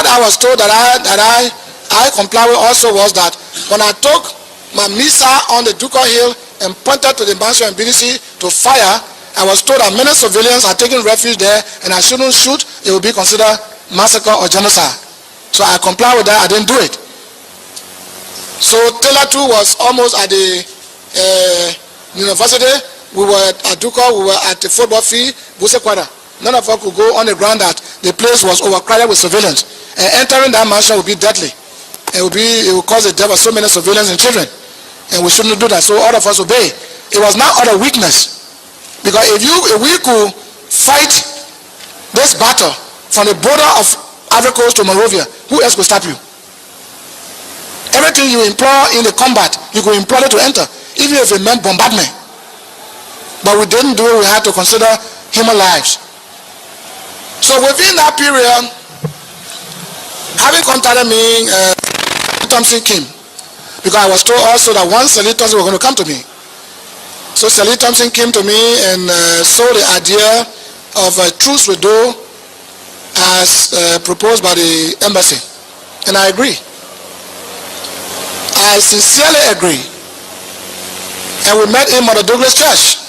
[SPEAKER 1] I was told that I complied with also was that when I took my missile on the Ducal Hill and pointed to the Banshee and BDC to fire, I was told that many civilians are taking refuge there, and I shouldn't shoot. It would be considered massacre or genocide. So I complied with that. I didn't do it. So Taylor too was almost at the university. We were at Ducal. We were at the football field, Busekwada. None of us could go on the ground that the place was overcrowded with civilians. And entering that mansion would be deadly. It would cause the death of so many civilians and children. And we shouldn't do that. So all of us obey. It was not out of weakness. Because if we could fight this battle from the border of Ivory Coast to Monrovia, who else could stop you? Everything you employ in the combat, you could employ it to enter, even if it meant bombardment. But we didn't do it. We had to consider human lives. So within that period, having contacted me, Thompson came, because I was told also that once Sally Thompson was going to come to me. So Sally Thompson came to me and saw the idea of a truce with Doe as proposed by the embassy, and I agree. I sincerely agree. And we met him at the Douglas Church.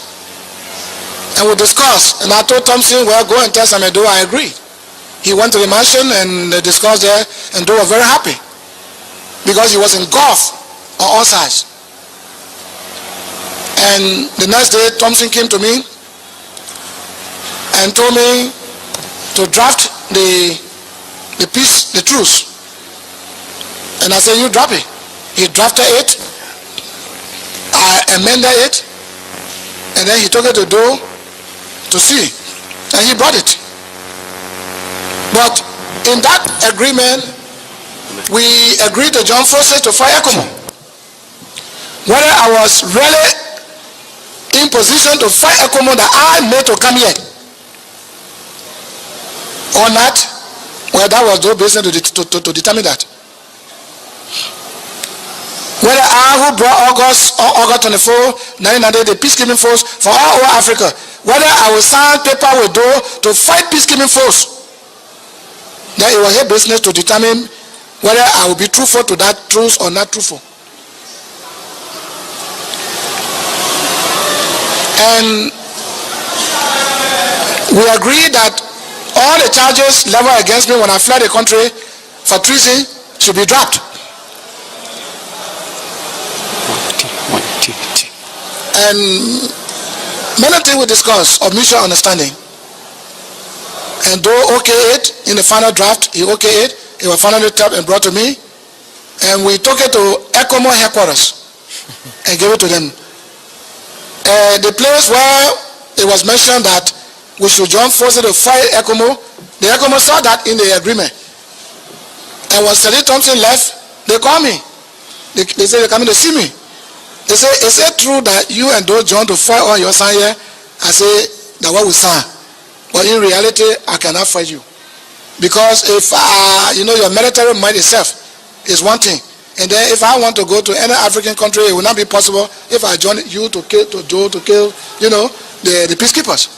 [SPEAKER 1] And we discussed, and I told Thompson, well, go and tell Samuel Doe I agree. He went to the mansion and they discussed there, and Doe was very happy because he was engulfed on all sides. And the next day, Thompson came to me and told me to draft the truce. And I said, you drop it. He drafted it, I amended it, and then he took it to Doe to see, and he brought it. But in that agreement, we agreed to join forces to fight ECOMO. Whether I was really in position to fight ECOMO that I made to come here or not, well, that was Doe's business to determine that. Whether I who brought August 24, 1990, the peacekeeping force for all over Africa, whether I will sign paper with Doe to fight peacekeeping force, then it was her business to determine whether I will be truthful to that truth or not truthful. And we agreed that all the charges leveled against me when I fled the country for treason should be dropped. And many things we discussed of mutual understanding. And Doe okayed it in the final draft, he okayed it, it was finally tapped and brought to me. And we took it to ECOMO headquarters and gave it to them. The place where it was mentioned that we should join forces to fight ECOMO, the ECOMO saw that in the agreement. And when Sally Thompson left, They call me. They say they're coming to see me. They say, is it true that you and those John to fight on your son here? I say, that what we sang. But in reality, I cannot fight you. Because if, your military might itself is one thing. And then if I want to go to any African country, it will not be possible if I join you to kill, the peacekeepers.